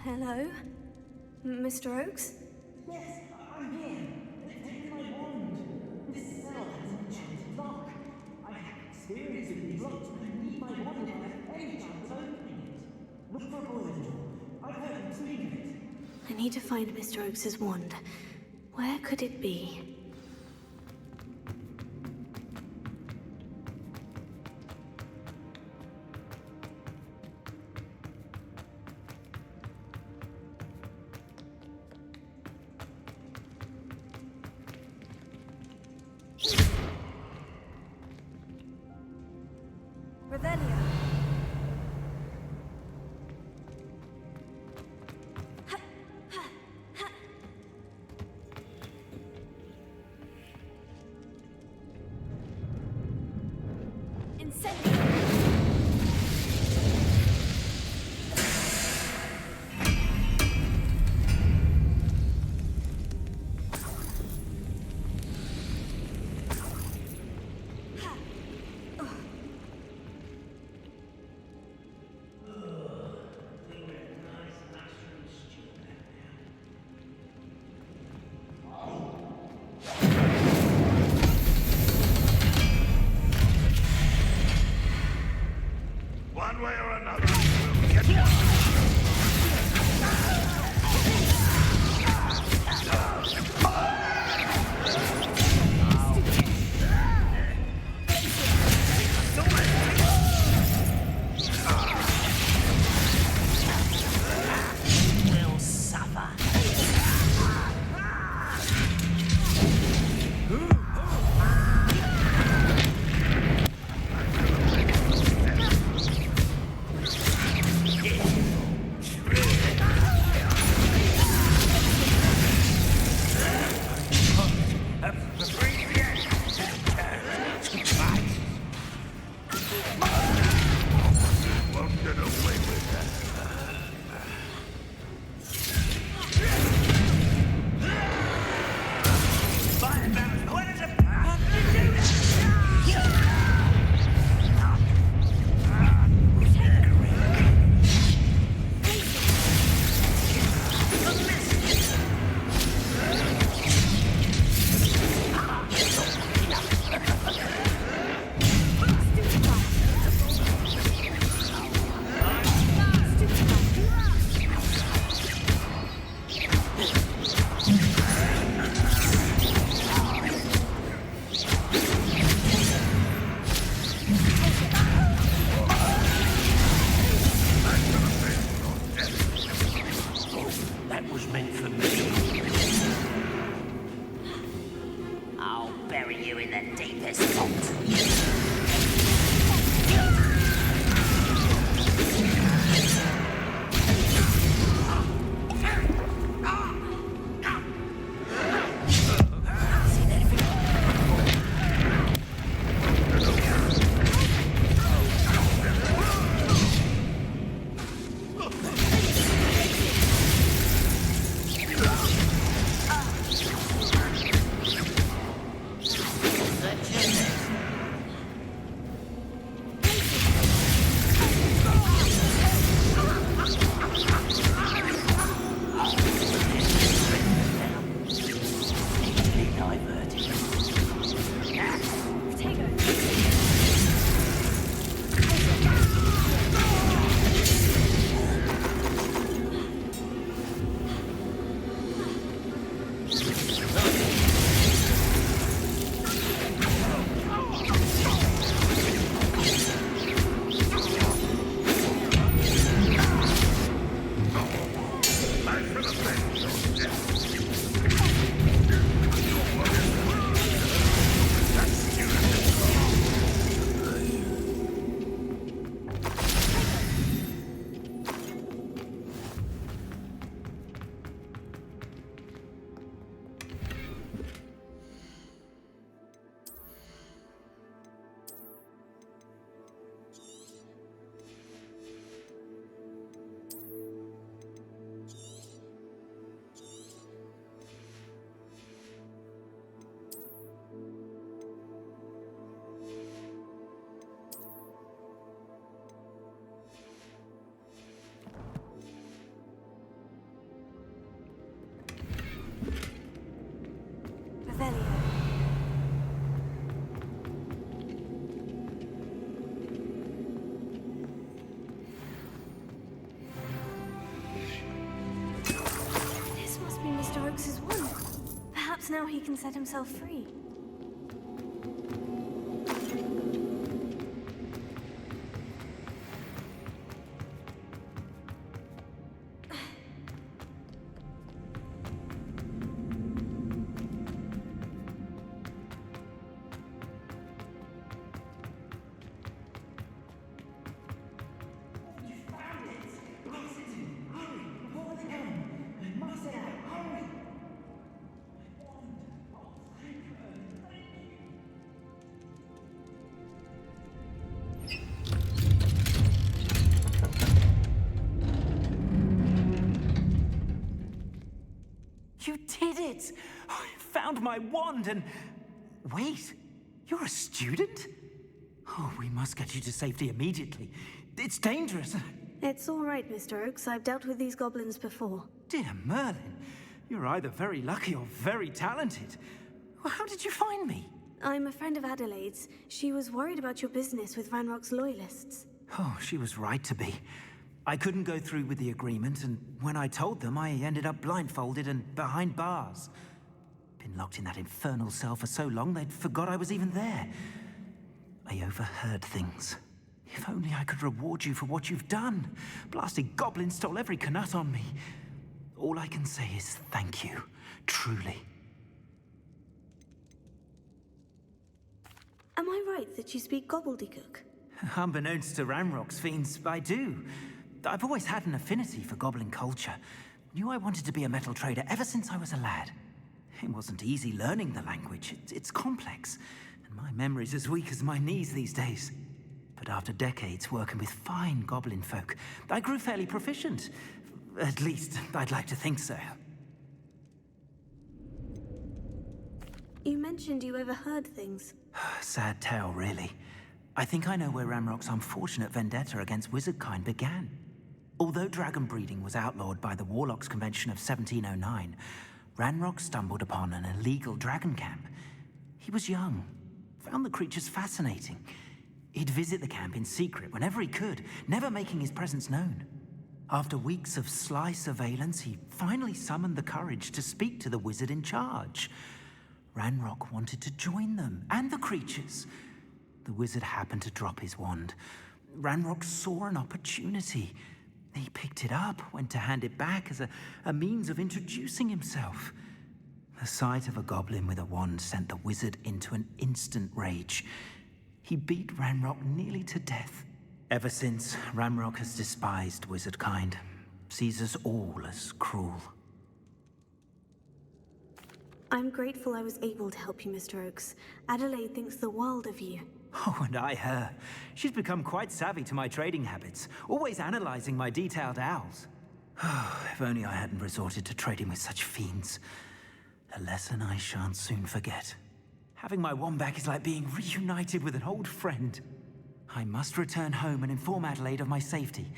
Hello? Mr. Oakes? Yes, I'm here. Take my wand. This cell has an enchanted lock. I have experience with these locks, but I need my wand if I have any chance of opening it. Look for a boiler door. I've heard him speak of it. I need to find Mr. Oakes' wand. Where could it be? Revelio. Incendio. One way or another, we'll get you. Will suffer. Won't get away with that. That was meant for me. you in the deepest spot. This must be Mr. Oakes's wand. Perhaps now he can set himself free. You did it! I found my wand and... Wait, you're a student? Oh, we must get you to safety immediately. It's dangerous. It's all right, Mr. Oakes. I've dealt with these goblins before. Dear Merlin, you're either very lucky or very talented. Well, how did you find me? I'm a friend of Adelaide's. She was worried about your business with Ranrock's loyalists. Oh, she was right to be. I couldn't go through with the agreement, and when I told them, I ended up blindfolded and behind bars. Been locked in that infernal cell for so long, they'd forgot I was even there. I overheard things. If only I could reward you for what you've done. Blasted goblin stole every Knut on me. All I can say is thank you, truly. Am I right that you speak gobbledygook? Unbeknownst to Ranrock's fiends, I do. I've always had an affinity for goblin culture. Knew I wanted to be a metal trader ever since I was a lad. It wasn't easy learning the language. It's complex, and my memory's as weak as my knees these days. But after decades working with fine goblin folk, I grew fairly proficient. At least, I'd like to think so. You mentioned you overheard things. Sad tale, really. I think I know where Ranrock's unfortunate vendetta against wizardkind began. Although dragon breeding was outlawed by the Warlocks Convention of 1709, Ranrock stumbled upon an illegal dragon camp. He was young, found the creatures fascinating. He'd visit the camp in secret whenever he could, never making his presence known. After weeks of sly surveillance, he finally summoned the courage to speak to the wizard in charge. Ranrock wanted to join them, and the creatures. The wizard happened to drop his wand. Ranrock saw an opportunity. He picked it up, went to hand it back as a means of introducing himself. The sight of a goblin with a wand sent the wizard into an instant rage. He beat Ranrock nearly to death. Ever since, Ranrock has despised wizard kind, sees us all as cruel. I'm grateful I was able to help you, Mr. Oakes. Adelaide thinks the world of you. Oh, and I her. She's become quite savvy to my trading habits, always analyzing my detailed owls. If only I hadn't resorted to trading with such fiends. A lesson I shan't soon forget. Having my wand back is like being reunited with an old friend. I must return home and inform Adelaide of my safety.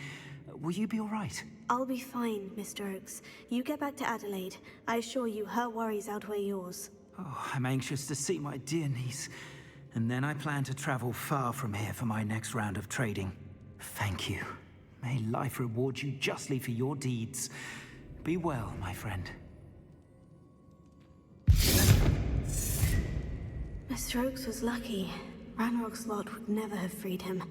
Will you be all right? I'll be fine, Mr. Oakes. You get back to Adelaide. I assure you, her worries outweigh yours. Oh, I'm anxious to see my dear niece. And then I plan to travel far from here for my next round of trading. Thank you. May life reward you justly for your deeds. Be well, my friend. Mr. Oakes was lucky. Ranrock's lot would never have freed him.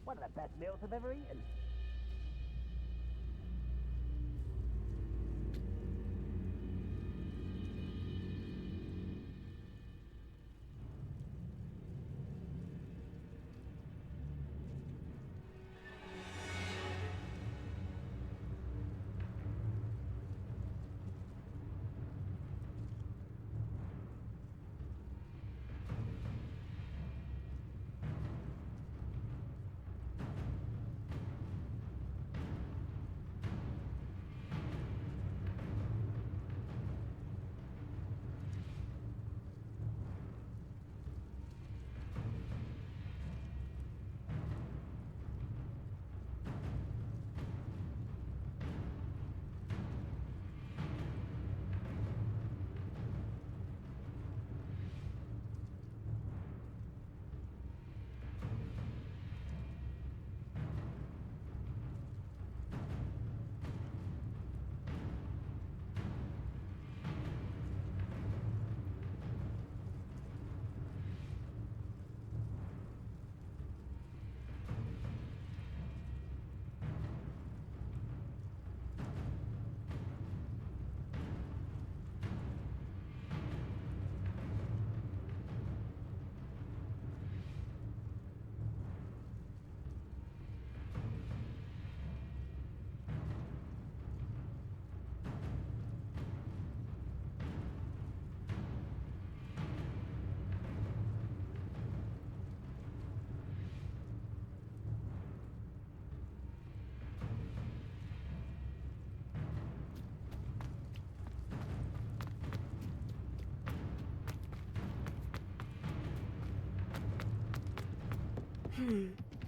One of the best meals I've ever eaten.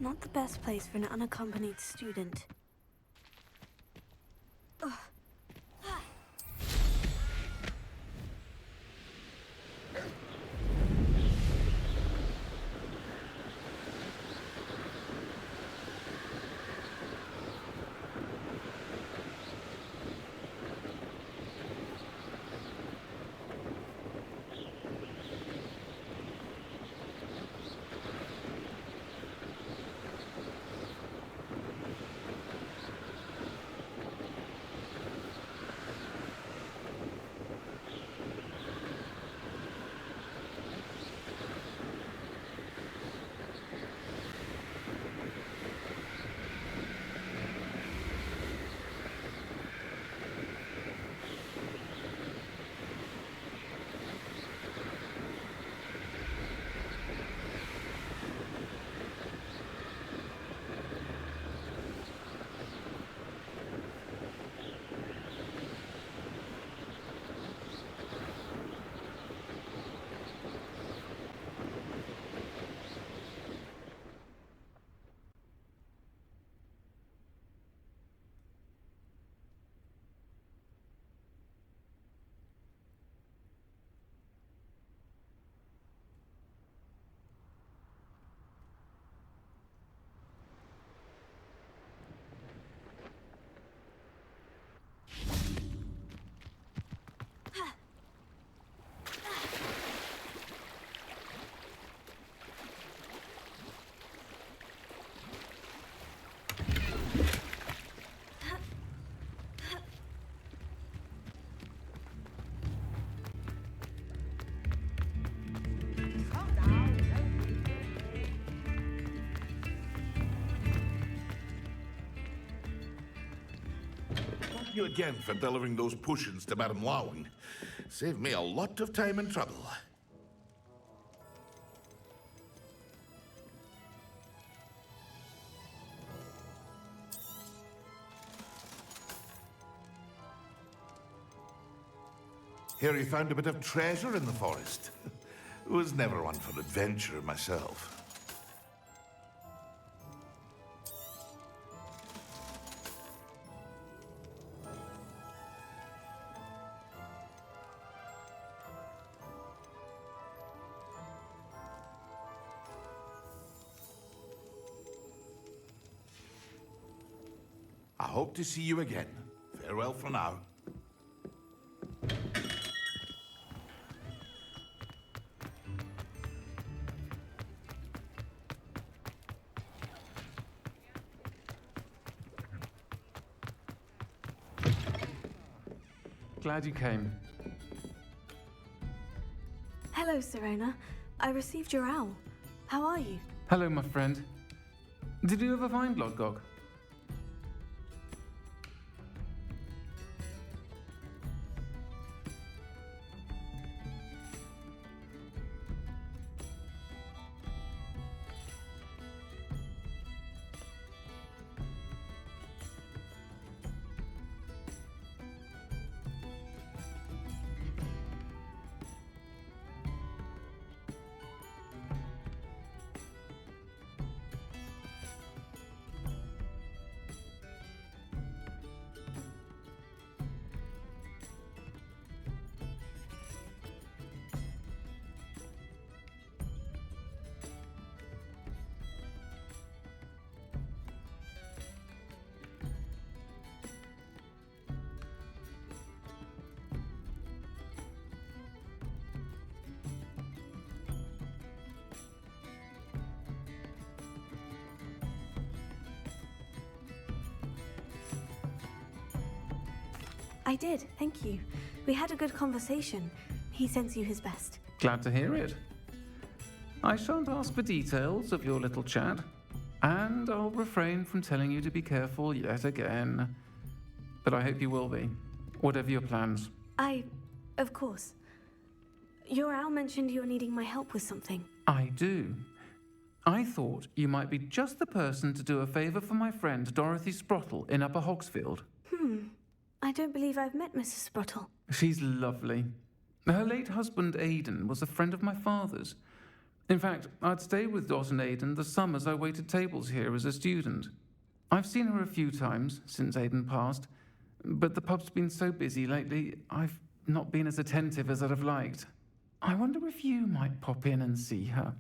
Not the best place for an unaccompanied student. Ugh. Thank you again for delivering those potions to Madame Lawing. Saved me a lot of time and trouble. Harry found a bit of treasure in the forest. Was never one for adventure myself. I hope to see you again. Farewell for now. Glad you came. Hello, Serona. I received your owl. How are you? Hello, my friend. Did you ever find Lodgok? I did, thank you. We had a good conversation. He sends you his best. Glad to hear it. I shan't ask for details of your little chat, and I'll refrain from telling you to be careful yet again. But I hope you will be, whatever your plans. Of course. Your owl mentioned you're needing my help with something. I do. I thought you might be just the person to do a favor for my friend Dorothy Sprottle in Upper Hogsfield. I don't believe I've met Mrs. Sprottle. She's lovely. Her late husband, Aidan, was a friend of my father's. In fact, I'd stayed with Dot and Aidan the summers I waited tables here as a student. I've seen her a few times since Aidan passed, but the pub's been so busy lately, I've not been as attentive as I'd have liked. I wonder if you might pop in and see her.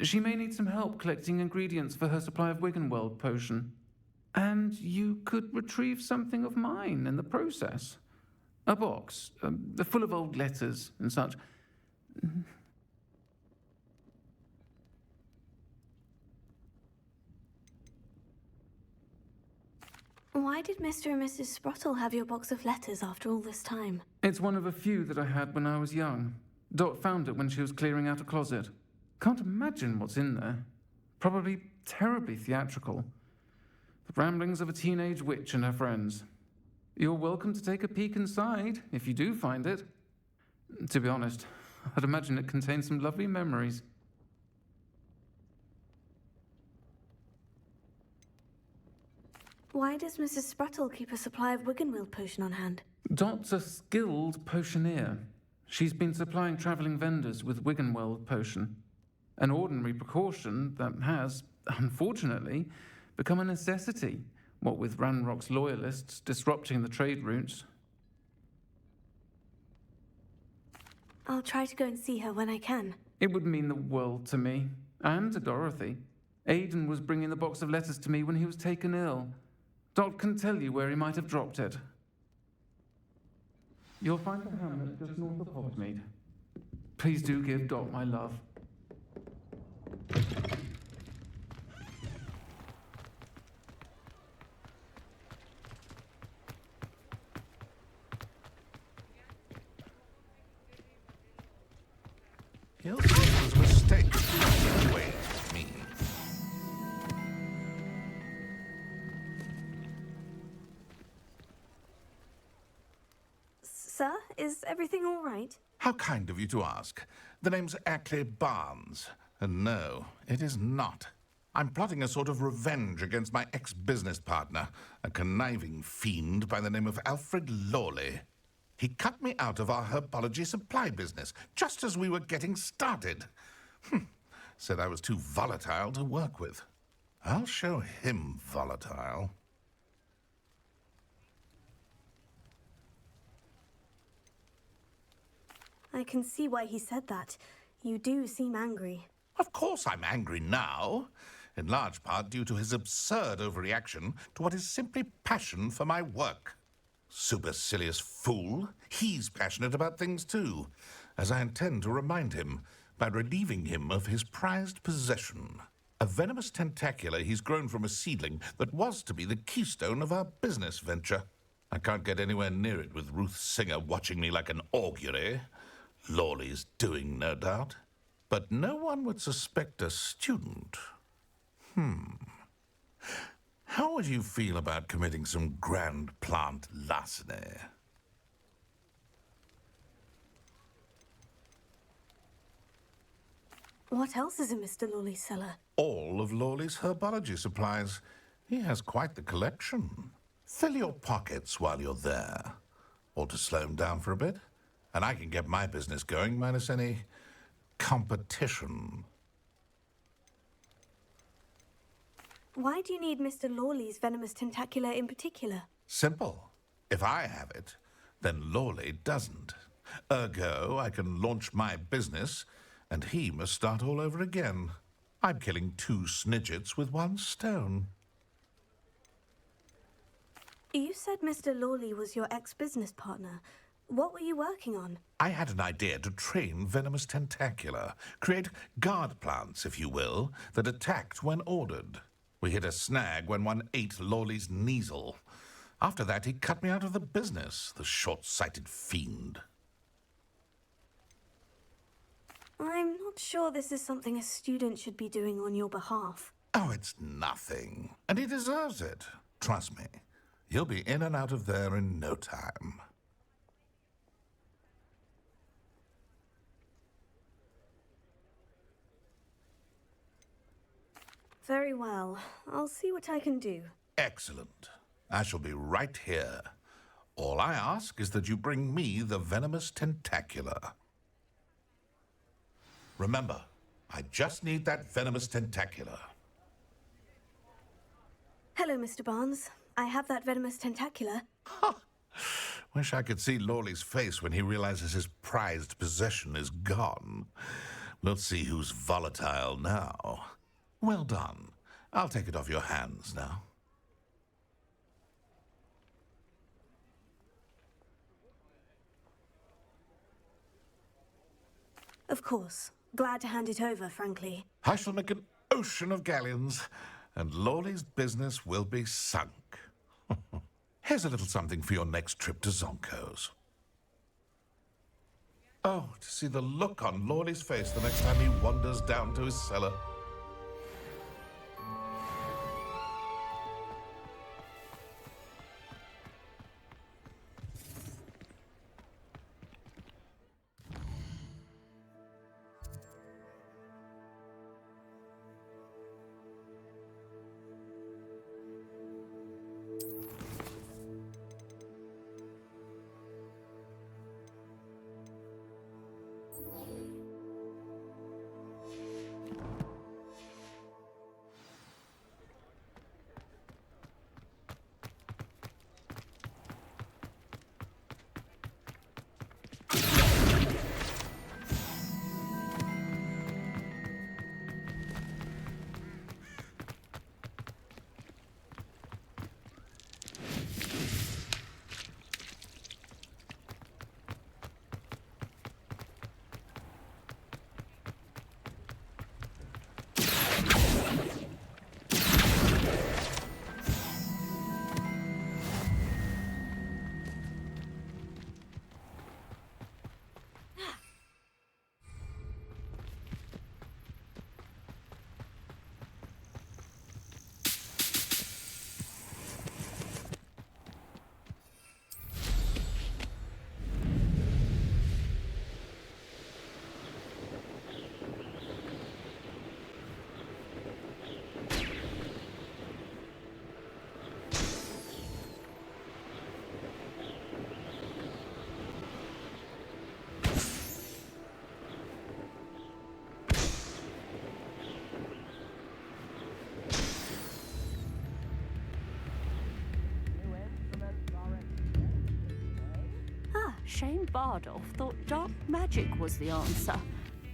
She may need some help collecting ingredients for her supply of Wiggenweld potion. And you could retrieve something of mine in the process. A box, full of old letters and such. Why did Mr. and Mrs. Sprottle have your box of letters after all this time? It's one of a few that I had when I was young. Dot found it when she was clearing out a closet. Can't imagine what's in there. Probably terribly theatrical. The ramblings of a teenage witch and her friends. You're welcome to take a peek inside, if you do find it. To be honest, I'd imagine it contains some lovely memories. Why does Mrs. Sprottle keep a supply of Wiggenweld potion on hand? Dot's a skilled potioneer. She's been supplying travelling vendors with Wiggenweld potion. An ordinary precaution that has, unfortunately, become a necessity, what with Ranrock's loyalists disrupting the trade routes. I'll try to go and see her when I can. It would mean the world to me, and to Dorothy. Aidan was bringing the box of letters to me when he was taken ill. Dot can tell you where he might have dropped it. You'll find the hamlet just north of Hogsmeade. Please do give Dot my love. Hilton was mistaken. Wait, me. Sir, is everything all right? How kind of you to ask. The name's Ackley Barnes. And no, it is not. I'm plotting a sort of revenge against my ex-business partner, a conniving fiend by the name of Alfred Lawley. He cut me out of our herbology supply business, just as we were getting started. Said I was too volatile to work with. I'll show him volatile. I can see why he said that. You do seem angry. Of course I'm angry now, in large part due to his absurd overreaction to what is simply passion for my work. Supercilious fool. He's passionate about things too, as I intend to remind him by relieving him of his prized possession. A venomous tentacula he's grown from a seedling that was to be the keystone of our business venture. I can't get anywhere near it with Ruth Singer watching me like an augury. Lawley's doing, no doubt. But no one would suspect a student. How would you feel about committing some grand plant larceny? What else is in Mr. Lawley's cellar? All of Lawley's herbology supplies. He has quite the collection. Fill your pockets while you're there. Or to slow him down for a bit. And I can get my business going minus any competition. Why do you need Mr. Lawley's venomous tentacula in particular? Simple. If I have it, then Lawley doesn't. Ergo, I can launch my business, and he must start all over again. I'm killing 2 snidgets with 1 stone. You said Mr. Lawley was your ex-business partner. What were you working on? I had an idea to train venomous tentacula, create guard plants, if you will, that attacked when ordered. We hit a snag when one ate Lawley's Kneasel. After that, he cut me out of the business, the short-sighted fiend. I'm not sure this is something a student should be doing on your behalf. Oh, it's nothing. And he deserves it. Trust me. He'll be in and out of there in no time. Very well. I'll see what I can do. Excellent. I shall be right here. All I ask is that you bring me the venomous tentacula. Remember, I just need that venomous tentacular. Hello, Mr. Barnes. I have that venomous tentacular. Wish I could see Lawley's face when he realizes his prized possession is gone. Let's see who's volatile now. Well done. I'll take it off your hands now. Of course. Glad to hand it over, frankly. I shall make an ocean of galleons, and Lawley's business will be sunk. Here's a little something for your next trip to Zonko's. Oh, to see the look on Lawley's face the next time he wanders down to his cellar. Shane Bardolph thought dark magic was the answer.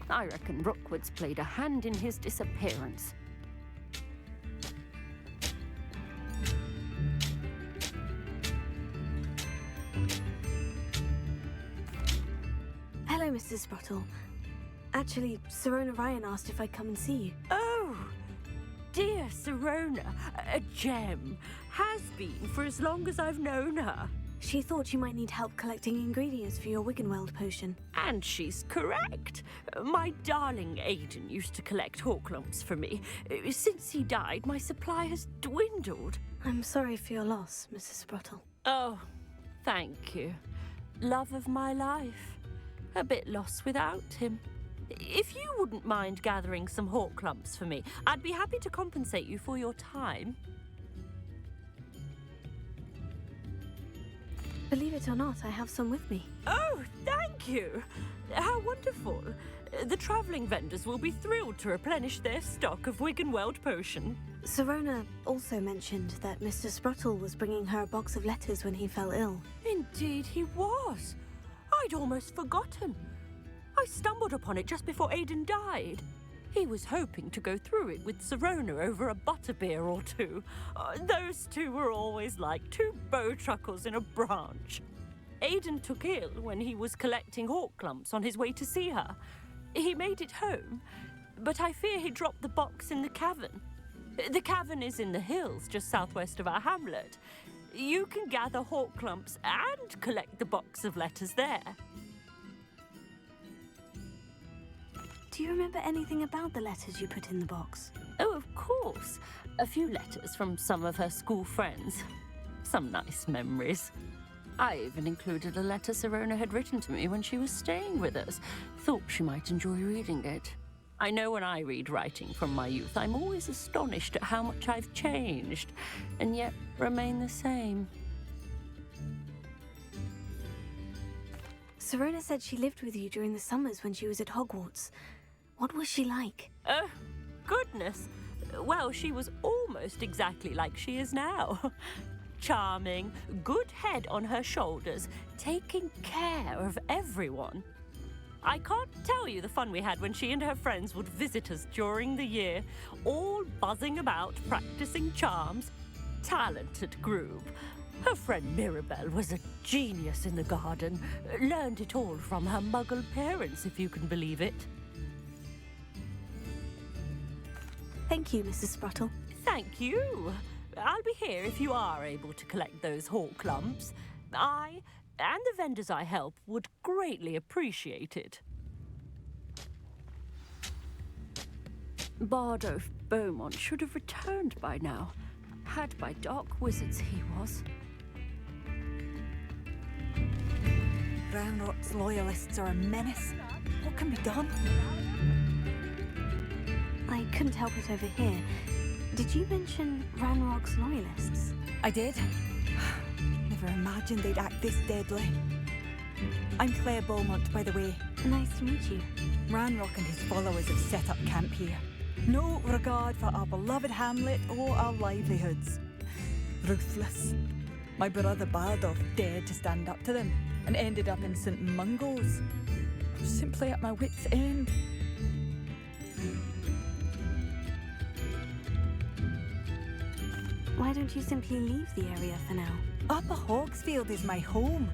I reckon Rookwood's played a hand in his disappearance. Hello, Mrs. Sprottle. Actually, Sirona Ryan asked if I'd come and see you. Oh, dear Sirona, a gem. Has been for as long as I've known her. She thought you might need help collecting ingredients for your Wiggenweld potion. And she's correct. My darling Aidan used to collect Horklumps for me. Since he died, my supply has dwindled. I'm sorry for your loss, Mrs. Sprottle. Oh, thank you. Love of my life. A bit lost without him. If you wouldn't mind gathering some Horklumps for me, I'd be happy to compensate you for your time. Believe it or not, I have some with me. Oh, thank you! How wonderful. The travelling vendors will be thrilled to replenish their stock of Wiggenweld potion. Sirona also mentioned that Mr. Sprottle was bringing her a box of letters when he fell ill. Indeed he was. I'd almost forgotten. I stumbled upon it just before Aidan died. He was hoping to go through it with Sirona over a butterbeer or two. Those two were always like two bowtruckles in a branch. Aidan took ill when he was collecting Horklumps on his way to see her. He made it home, but I fear he dropped the box in the cavern. The cavern is in the hills just southwest of our hamlet. You can gather Horklumps and collect the box of letters there. Do you remember anything about the letters you put in the box? Oh, of course. A few letters from some of her school friends. Some nice memories. I even included a letter Sirona had written to me when she was staying with us. Thought she might enjoy reading it. I know when I read writing from my youth, I'm always astonished at how much I've changed, and yet remain the same. Sirona said she lived with you during the summers when she was at Hogwarts. What was she like? Oh, goodness. Well, she was almost exactly like she is now. Charming, good head on her shoulders, taking care of everyone. I can't tell you the fun we had when she and her friends would visit us during the year, all buzzing about, practicing charms. Talented group. Her friend Mirabelle was a genius in the garden. Learned it all from her muggle parents, if you can believe it. Thank you, Mrs. Spruttle. Thank you. I'll be here if you are able to collect those hawk lumps. I and the vendors I help would greatly appreciate it. Bardolph Beaumont should have returned by now. Had by dark wizards he was. Ranrock's loyalists are a menace. What can be done? I couldn't help it over here. Did you mention Ranrock's loyalists? I did. Never imagined they'd act this deadly. I'm Claire Beaumont, by the way. Nice to meet you. Ranrock and his followers have set up camp here. No regard for our beloved hamlet or our livelihoods. Ruthless. My brother Bardolph dared to stand up to them and ended up in St. Mungo's. I'm simply at my wit's end. Why don't you simply leave the area for now? Upper Hogsfield is my home.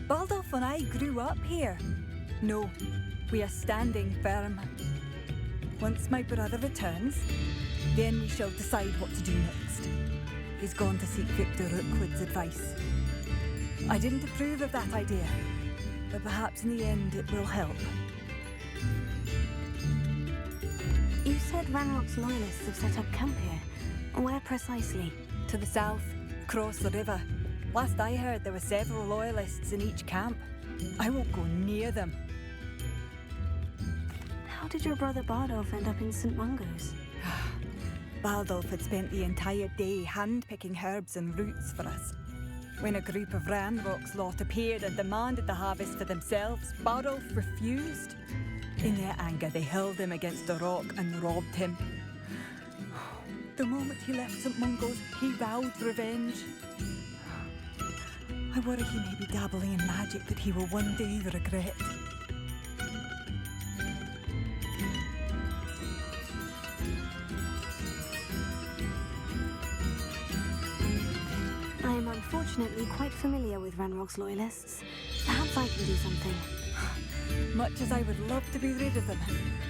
Bardolph and I grew up here. No, we are standing firm. Once my brother returns, then we shall decide what to do next. He's gone to seek Victor Rookwood's advice. I didn't approve of that idea, but perhaps in the end it will help. You said Ranrock's loyalists have set up camp here. Where precisely? To the south, across the river. Last I heard, there were several loyalists in each camp. I won't go near them. How did your brother Bardolph end up in St. Mungo's? Bardolph had spent the entire day hand-picking herbs and roots for us. When a group of Ranrock's lot appeared and demanded the harvest for themselves, Bardolph refused. In their anger, they hurled him against a rock and robbed him. The moment he left St. Mungo's, he vowed revenge. I worry he may be dabbling in magic that he will one day regret. I am unfortunately quite familiar with Ranrock's loyalists. Perhaps I can do something. Much as I would love to be rid of them,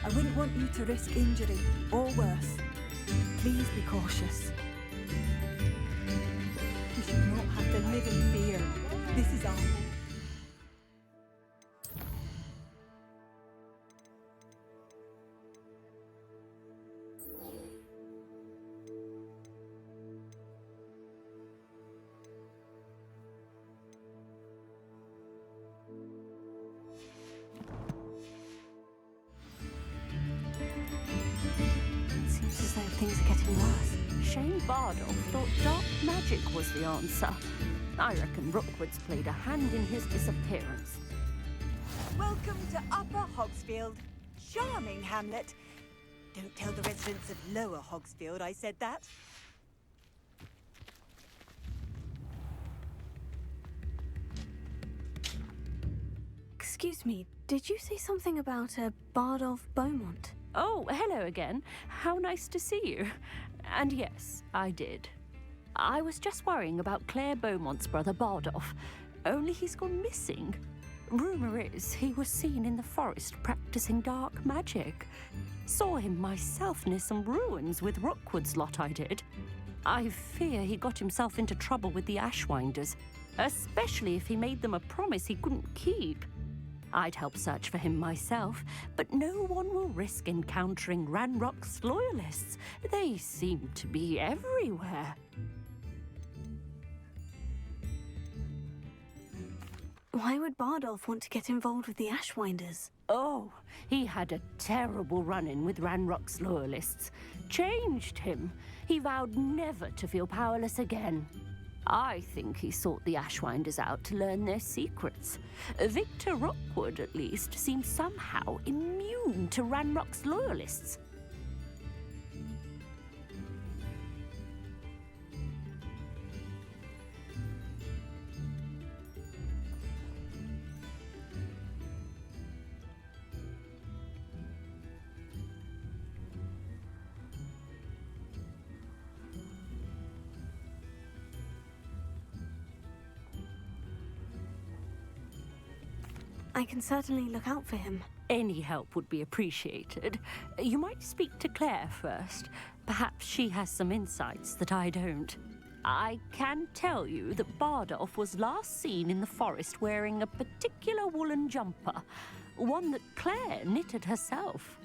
I wouldn't want you to risk injury, or worse. Please be cautious. You should not have to live in fear. This is all. Seems as though things are getting worse. Shane Bardolph thought dark magic was the answer. I reckon Rookwood's played a hand in his disappearance. Welcome to Upper Hogsfield. Charming hamlet. Don't tell the residents of Lower Hogsfield I said that. Excuse me, did you say something about a Bardolph Beaumont? Oh, hello again. How nice to see you. And yes, I did. I was just worrying about Claire Beaumont's brother Bardolph. Only he's gone missing. Rumour is he was seen in the forest practicing dark magic. Saw him myself near some ruins with Rookwood's lot I did. I fear he got himself into trouble with the Ashwinders, especially if he made them a promise he couldn't keep. I'd help search for him myself, but no one will risk encountering Ranrock's loyalists. They seem to be everywhere. Why would Bardolph want to get involved with the Ashwinders? Oh, he had a terrible run-in with Ranrock's loyalists. Changed him. He vowed never to feel powerless again. I think he sought the Ashwinders out to learn their secrets. Victor Rookwood, at least, seems somehow immune to Ranrock's loyalists. I can certainly look out for him. Any help would be appreciated. You might speak to Claire first. Perhaps she has some insights that I don't. I can tell you that Bardolph was last seen in the forest wearing a particular woolen jumper, one that Claire knitted herself.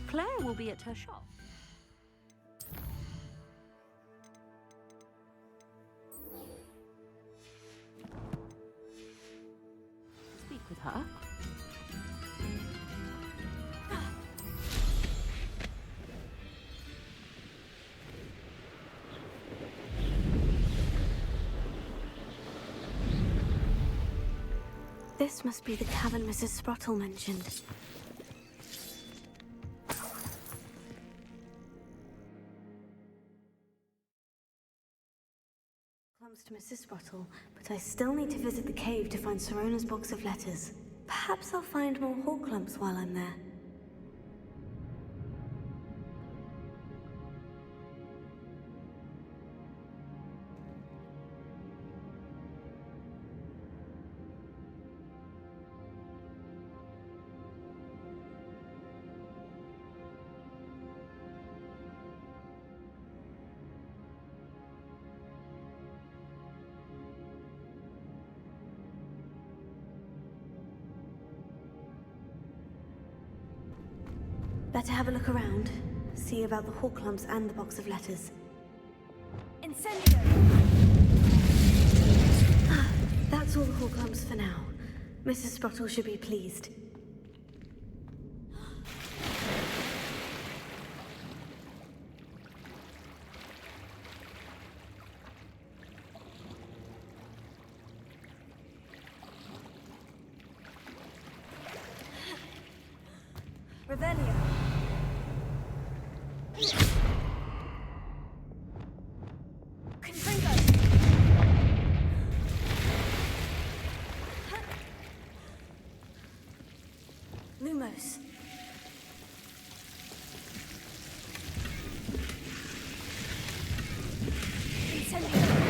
Claire will be at her shop. Speak with her. This must be the cavern Mrs. Sprottle mentioned. Comes to Mrs. Sprottle, but I still need to visit the cave to find Sirona's box of letters. Perhaps I'll find more Horklumps while I'm there. Better have a look around. See about the Horklumps and the box of letters. Incendio! That's all the Horklumps for now. Mrs. Sprottle should be pleased. Revelio. Confringo. Lumos. Incendio.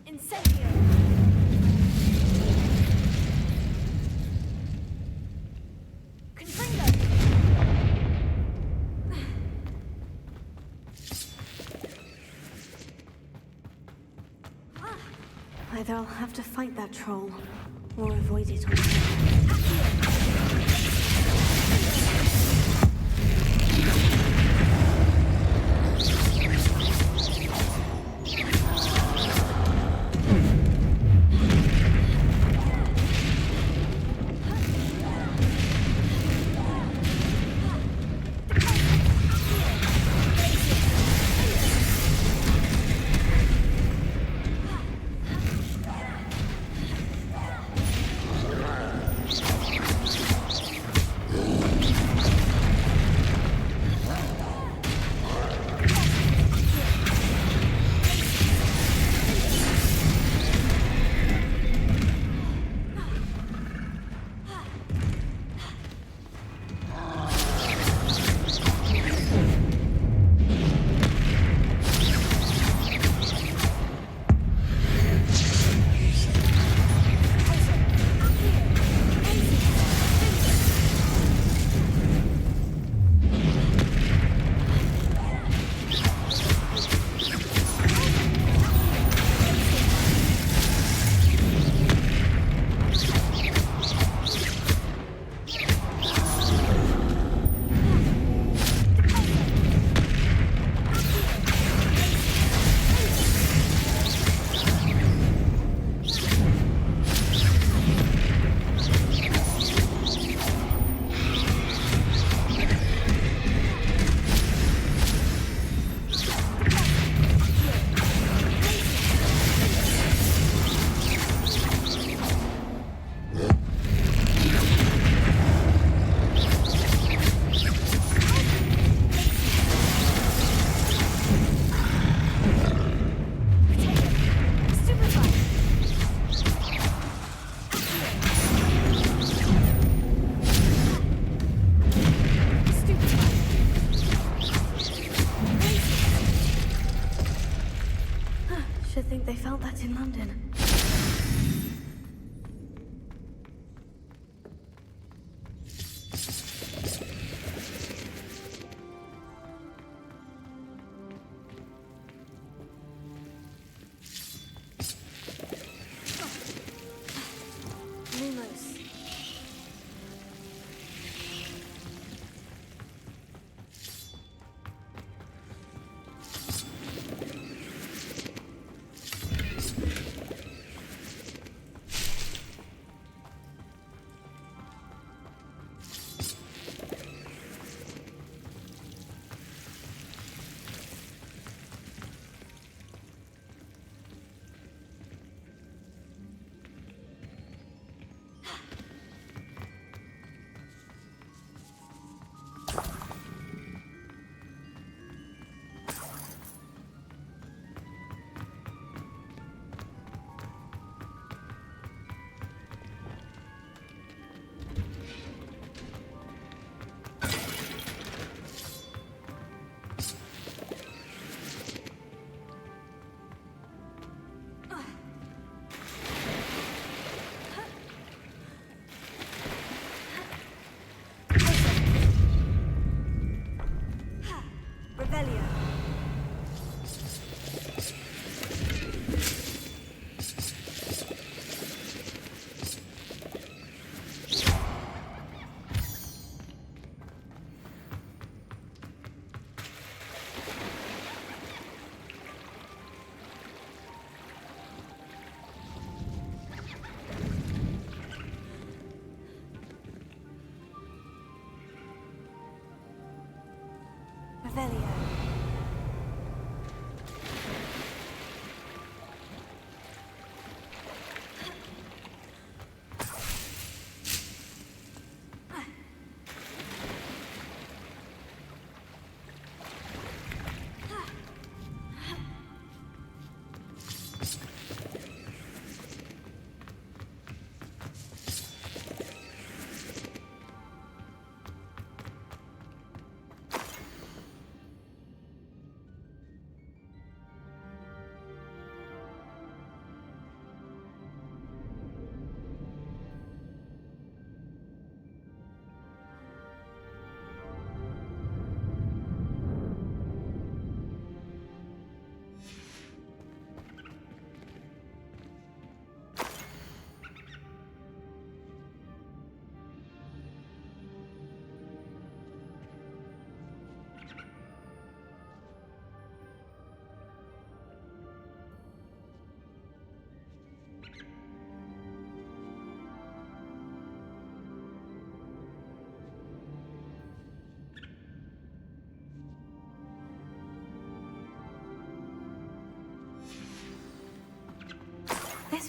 Incendio. Confringo. Either I'll have to fight that troll, or avoid it altogether.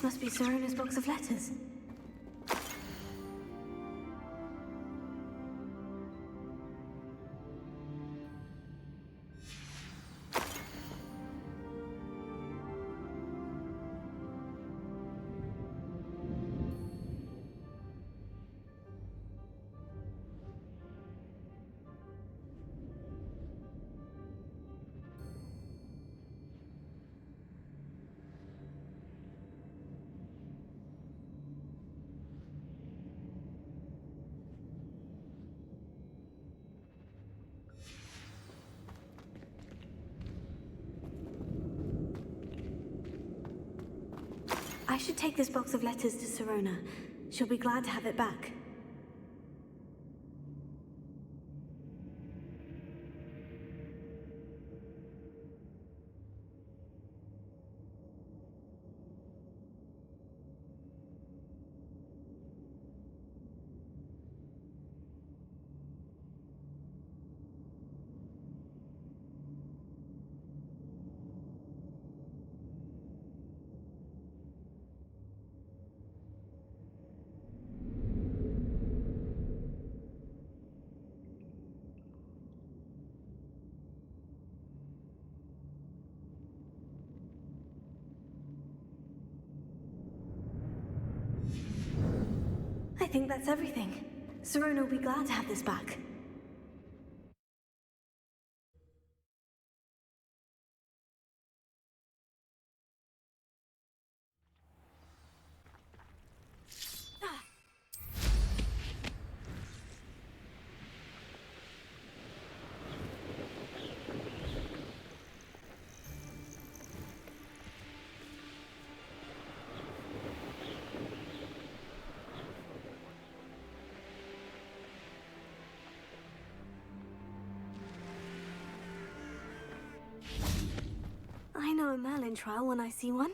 This must be Serona's box of letters. I should take this box of letters to Serona. She'll be glad to have it back. I think that's everything. Serona will be glad to have this back. I know a Merlin trial when I see one.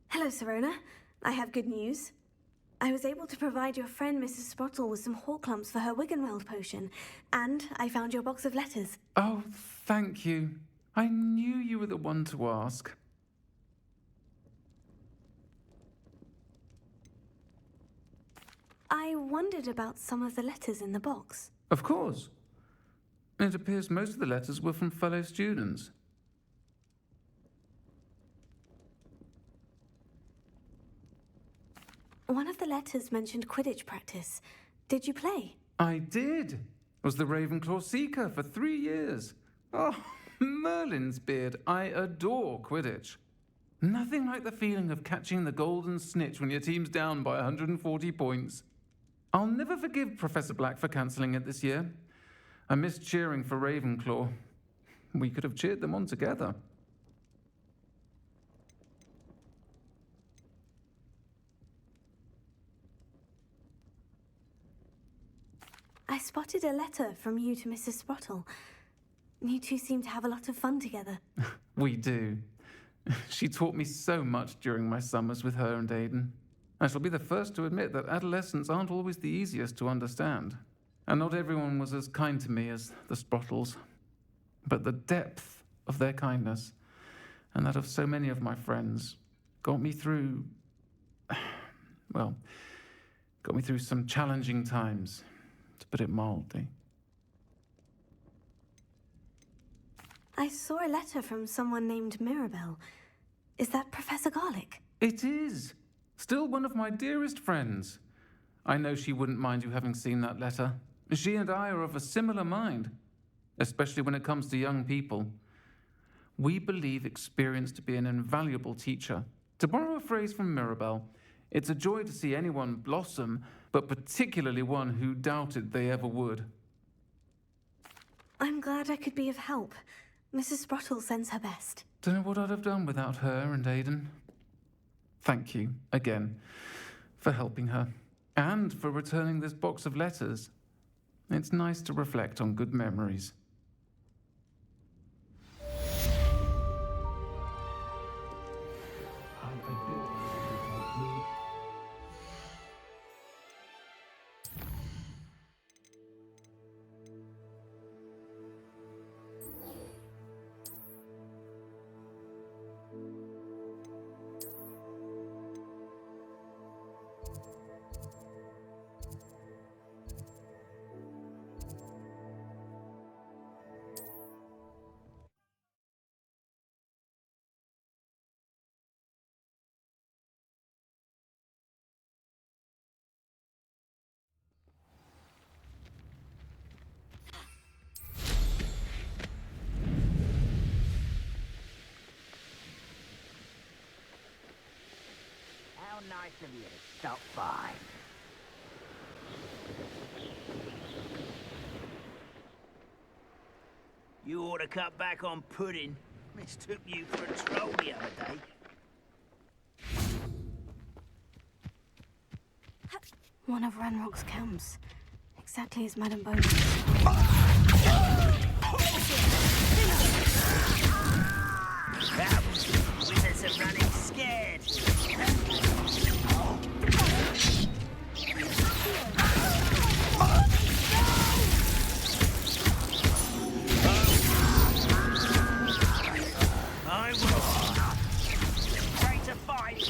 Hello, Serona. I have good news. I was able to provide your friend Mrs. Sprottle with some Horklumps for her Wiggenweld potion, and I found your box of letters. Oh, thank you. I knew you were the one to ask. I wondered about some of the letters in the box. Of course. It appears most of the letters were from fellow students. One of the letters mentioned Quidditch practice. Did you play? I did. Was the Ravenclaw Seeker for 3 years. Oh, Merlin's beard. I adore Quidditch. Nothing like the feeling of catching the golden snitch when your team's down by 140 points. I'll never forgive Professor Black for cancelling it this year. I missed cheering for Ravenclaw. We could have cheered them on together. I spotted a letter from you to Mrs. Sprottle. You two seem to have a lot of fun together. We do. She taught me so much during my summers with her and Aidan. I shall be the first to admit that adolescents aren't always the easiest to understand. And not everyone was as kind to me as the Sprottles. But the depth of their kindness, and that of so many of my friends, got me through... well, got me through some challenging times, to put it mildly. I saw a letter from someone named Mirabelle. Is that Professor Garlick? It is. Still one of my dearest friends. I know she wouldn't mind you having seen that letter. She and I are of a similar mind, especially when it comes to young people. We believe experience to be an invaluable teacher. To borrow a phrase from Mirabelle, it's a joy to see anyone blossom, but particularly one who doubted they ever would. I'm glad I could be of help. Mrs. Sprottle sends her best. Don't know what I'd have done without her and Aidan. Thank you, again, for helping her, and for returning this box of letters. It's nice to reflect on good memories. How nice of you to stop by. You ought to cut back on pudding. Mistook you for a troll the other day. One of Ranrock's camps. Exactly as Madame Bone. Wizards are running scared. I will. Great to fight.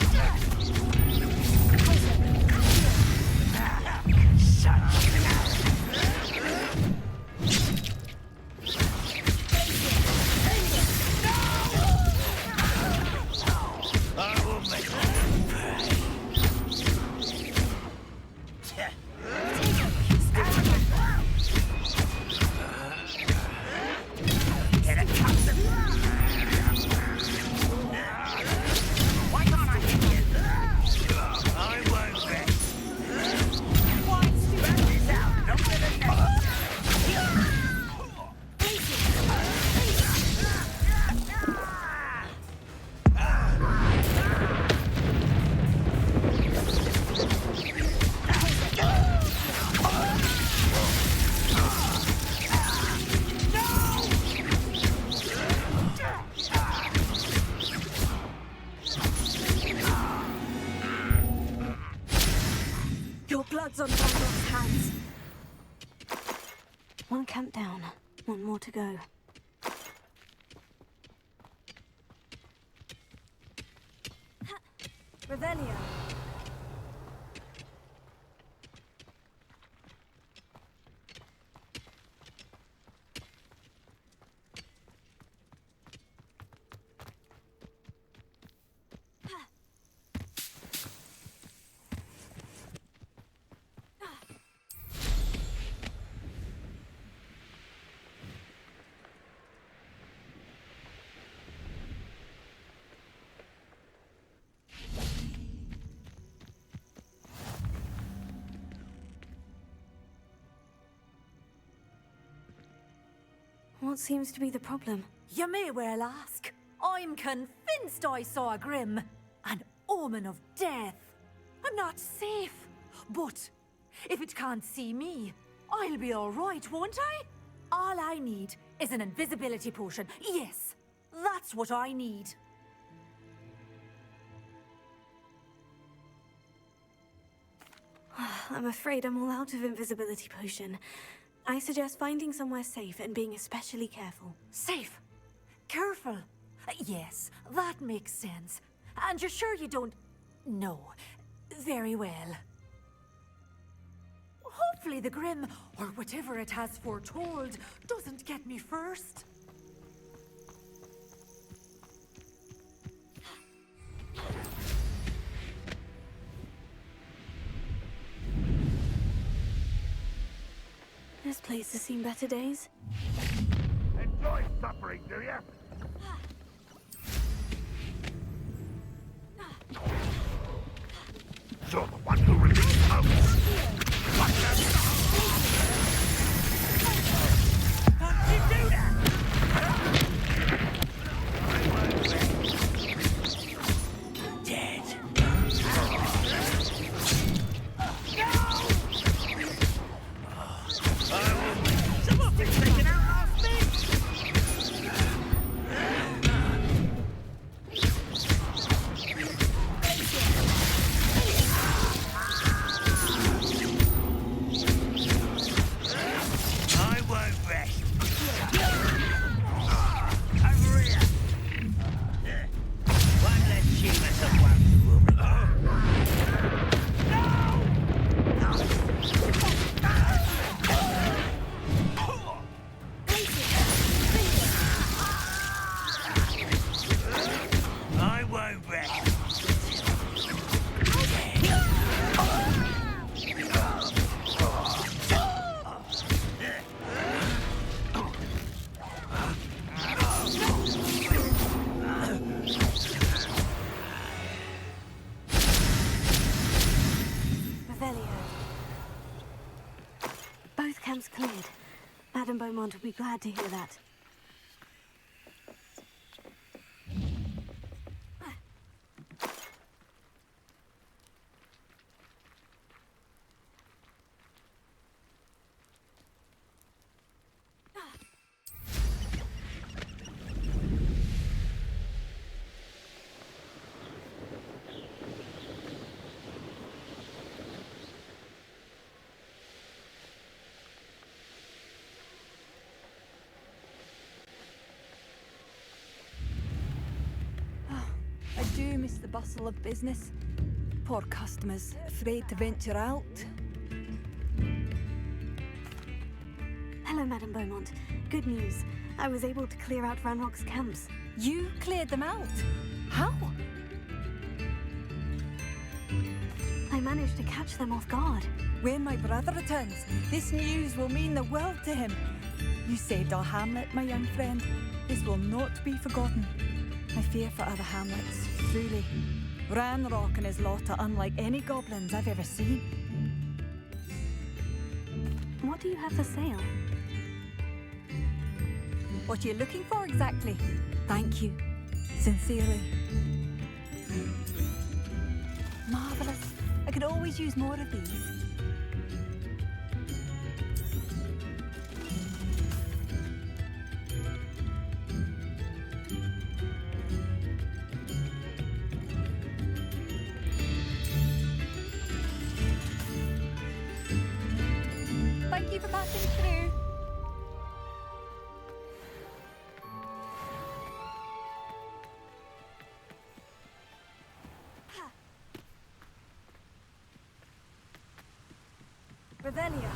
Your blood's on Ranrock's hands. One camp down, one more to go. Revelio. What seems to be the problem? You may well ask. I'm convinced I saw a Grim, an omen of death. I'm not safe, but if it can't see me, I'll be all right, won't I? All I need is an invisibility potion. Yes, that's what I need. I'm afraid I'm all out of invisibility potion. I suggest finding somewhere safe and being especially careful. Safe? Careful? Yes, that makes sense. And you're sure you don't... No. Very well. Hopefully the Grim, or whatever it has foretold, doesn't get me first. This place has seen better days. Enjoy suffering, do you? You're the one who released hope. Can't you do that? Dead. Someone's been taken out last bit. I won't rest. Over here. One less cheapness of one room. I won't rest. Revelio. Both camps cleared. Madame Beaumont will be glad to hear that. I do miss the bustle of business. Poor customers, afraid to venture out. Hello, Madame Beaumont. Good news. I was able to clear out Ranrock's camps. You cleared them out? How? I managed to catch them off guard. When my brother returns, this news will mean the world to him. You saved our hamlet, my young friend. This will not be forgotten. I fear for other hamlets, truly. Ranrock and his lot are unlike any goblins I've ever seen. What do you have for sale? What are you looking for exactly? Thank you. Sincerely. Marvelous. I could always use more of these. Thank you for passing through. Revelio.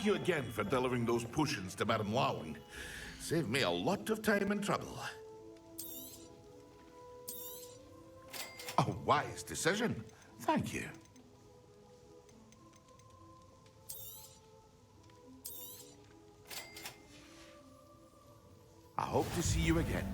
you again for delivering those potions to Madame Lawing. Saved me a lot of time and trouble. A wise decision. Thank you. I hope to see you again.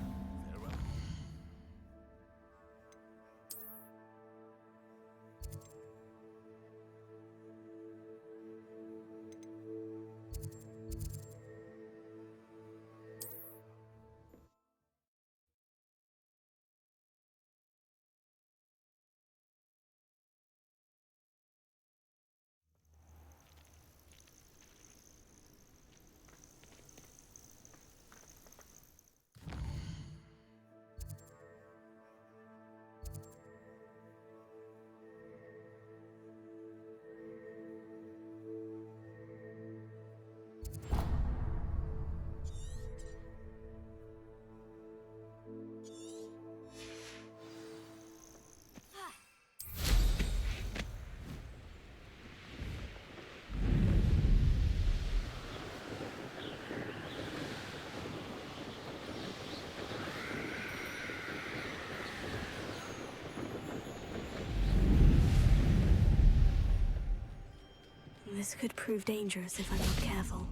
This could prove dangerous if I'm not careful.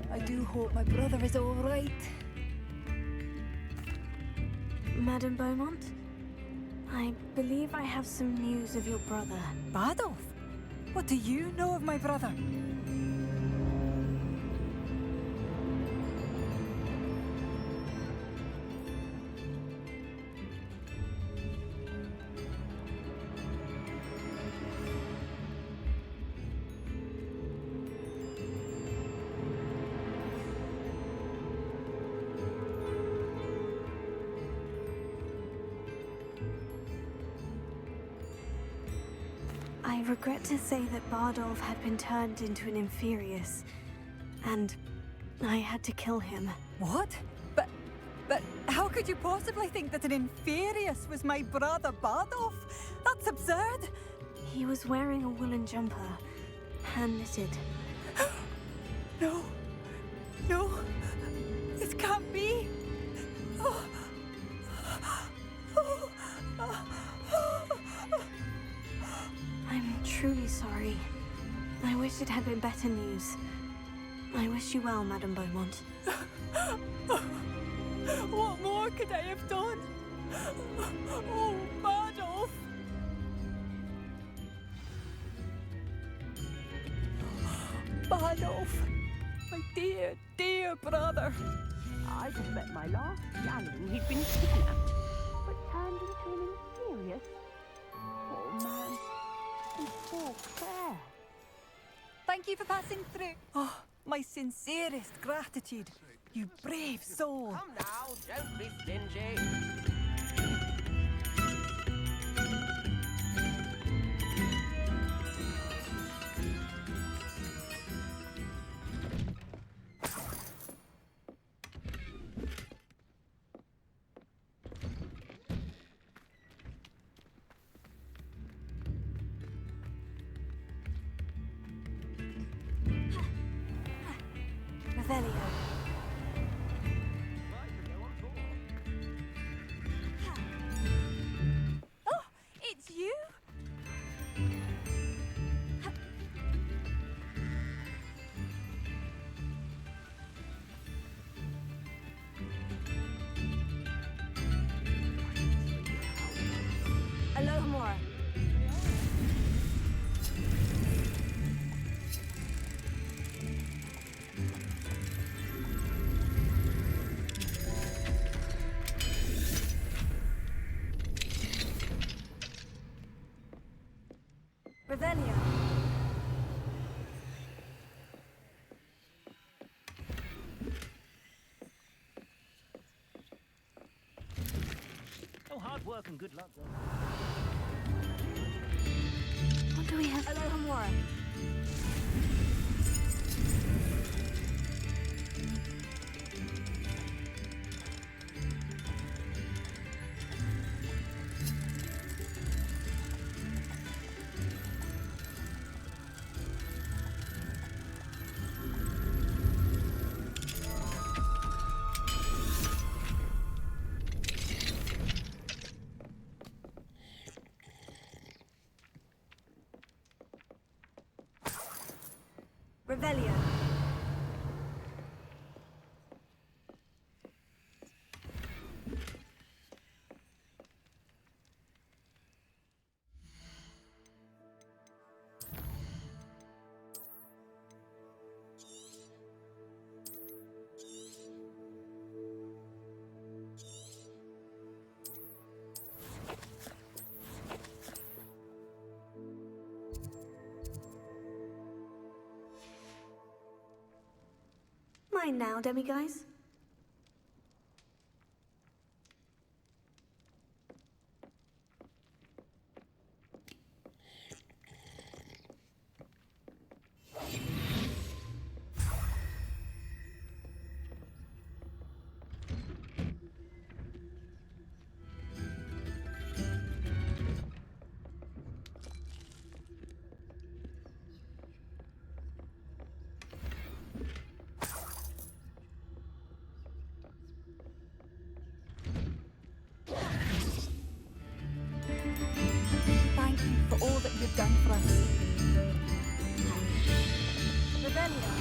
I do hope my brother is all right. Madame Beaumont, I believe I have some news of your brother. Badolf? What do you know of my brother? I regret to say that Bardolph had been turned into an Inferius, and I had to kill him. What? But how could you possibly think that an Inferius was my brother Bardolph? That's absurd! He was wearing a woolen jumper, hand-knitted. No. No. This can't be. Oh. I'm truly sorry. I wish it had been better news. I wish you well, Madame Beaumont. What more could I have done? Oh, Bardolph! Bardolph, My dear, dear brother. I just bet my last youngling he'd been kidnapped, but turned into an imperious. Poor man. And poor Claire. Thank you for passing through. Oh, my sincerest gratitude. You brave soul. Come now, don't be stingy. Revelio. Oh, it's you? Alohomora. Revelio. Oh, hard work and good luck, though. What do we have? Alohomora. Revelio. Mine now, demiguise. Thank you for all that you've done for us. Revelio.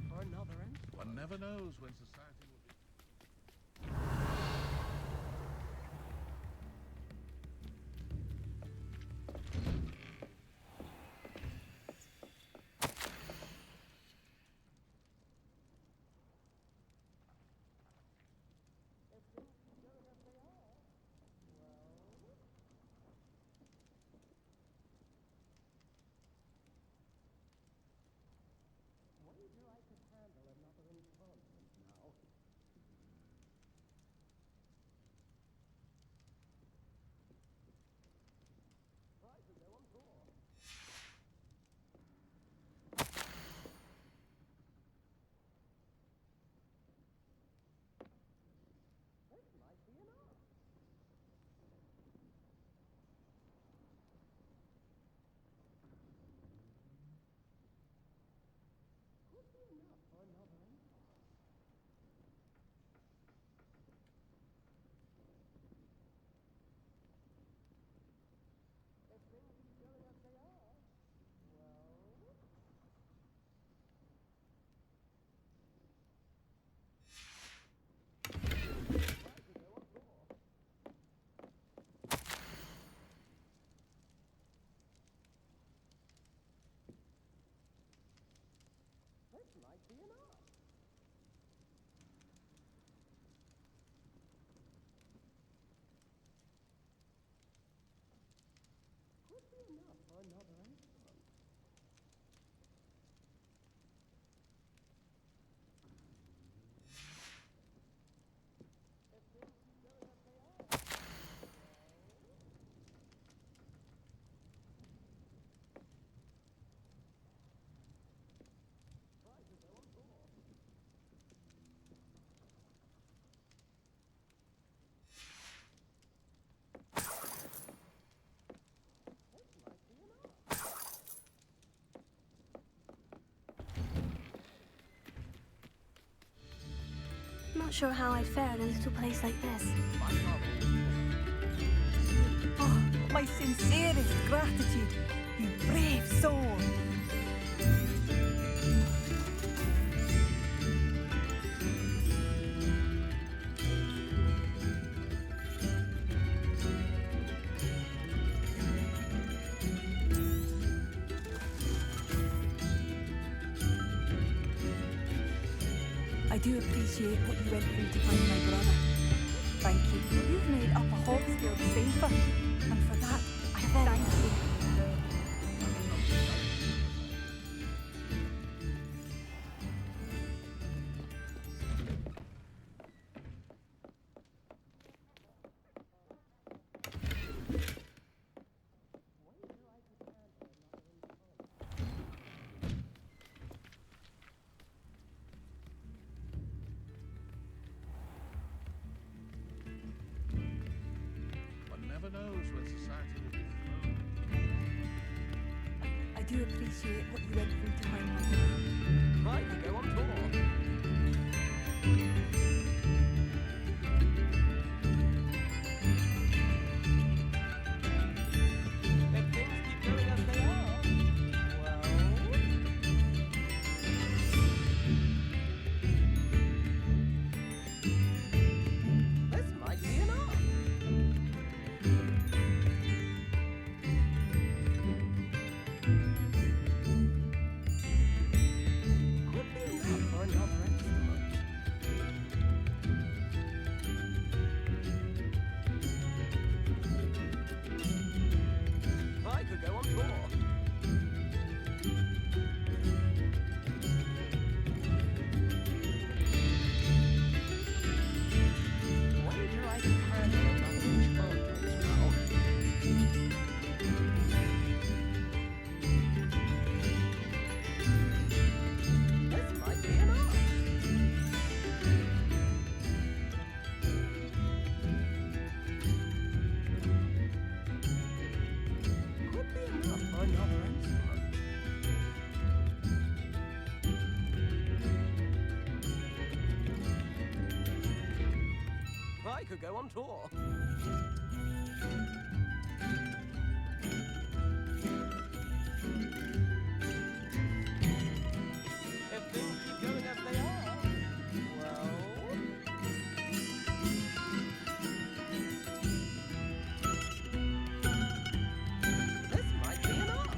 For another end. One never knows when society will be. Wager I could handle another enchantment now. Not sure how I'd fare in a little place like this. Oh, my sincerest gratitude, you brave soul. I do appreciate what you went through to find my brother. Thank you. You've made Upper Hawksfield safer, and for that, I thank you. Never knows when society will be thrown. I do appreciate what you went through to find my brother. Right, we go on tour. If things keep going as they are, well, this might be enough. I could go on tour. Wager I can handle another enchanting now. This might be enough. Could be enough for another instrument. I could go on tour. If things keep going as they are, well, this might be enough.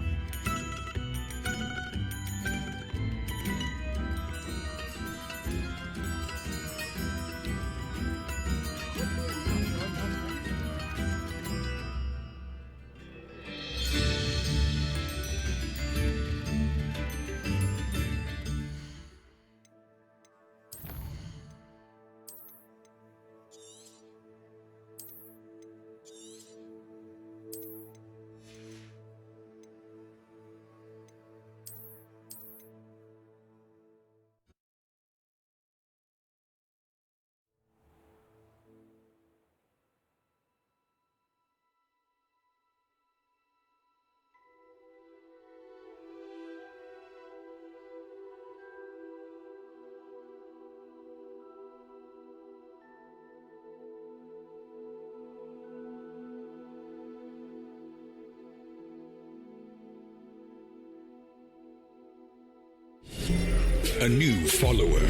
A new follower.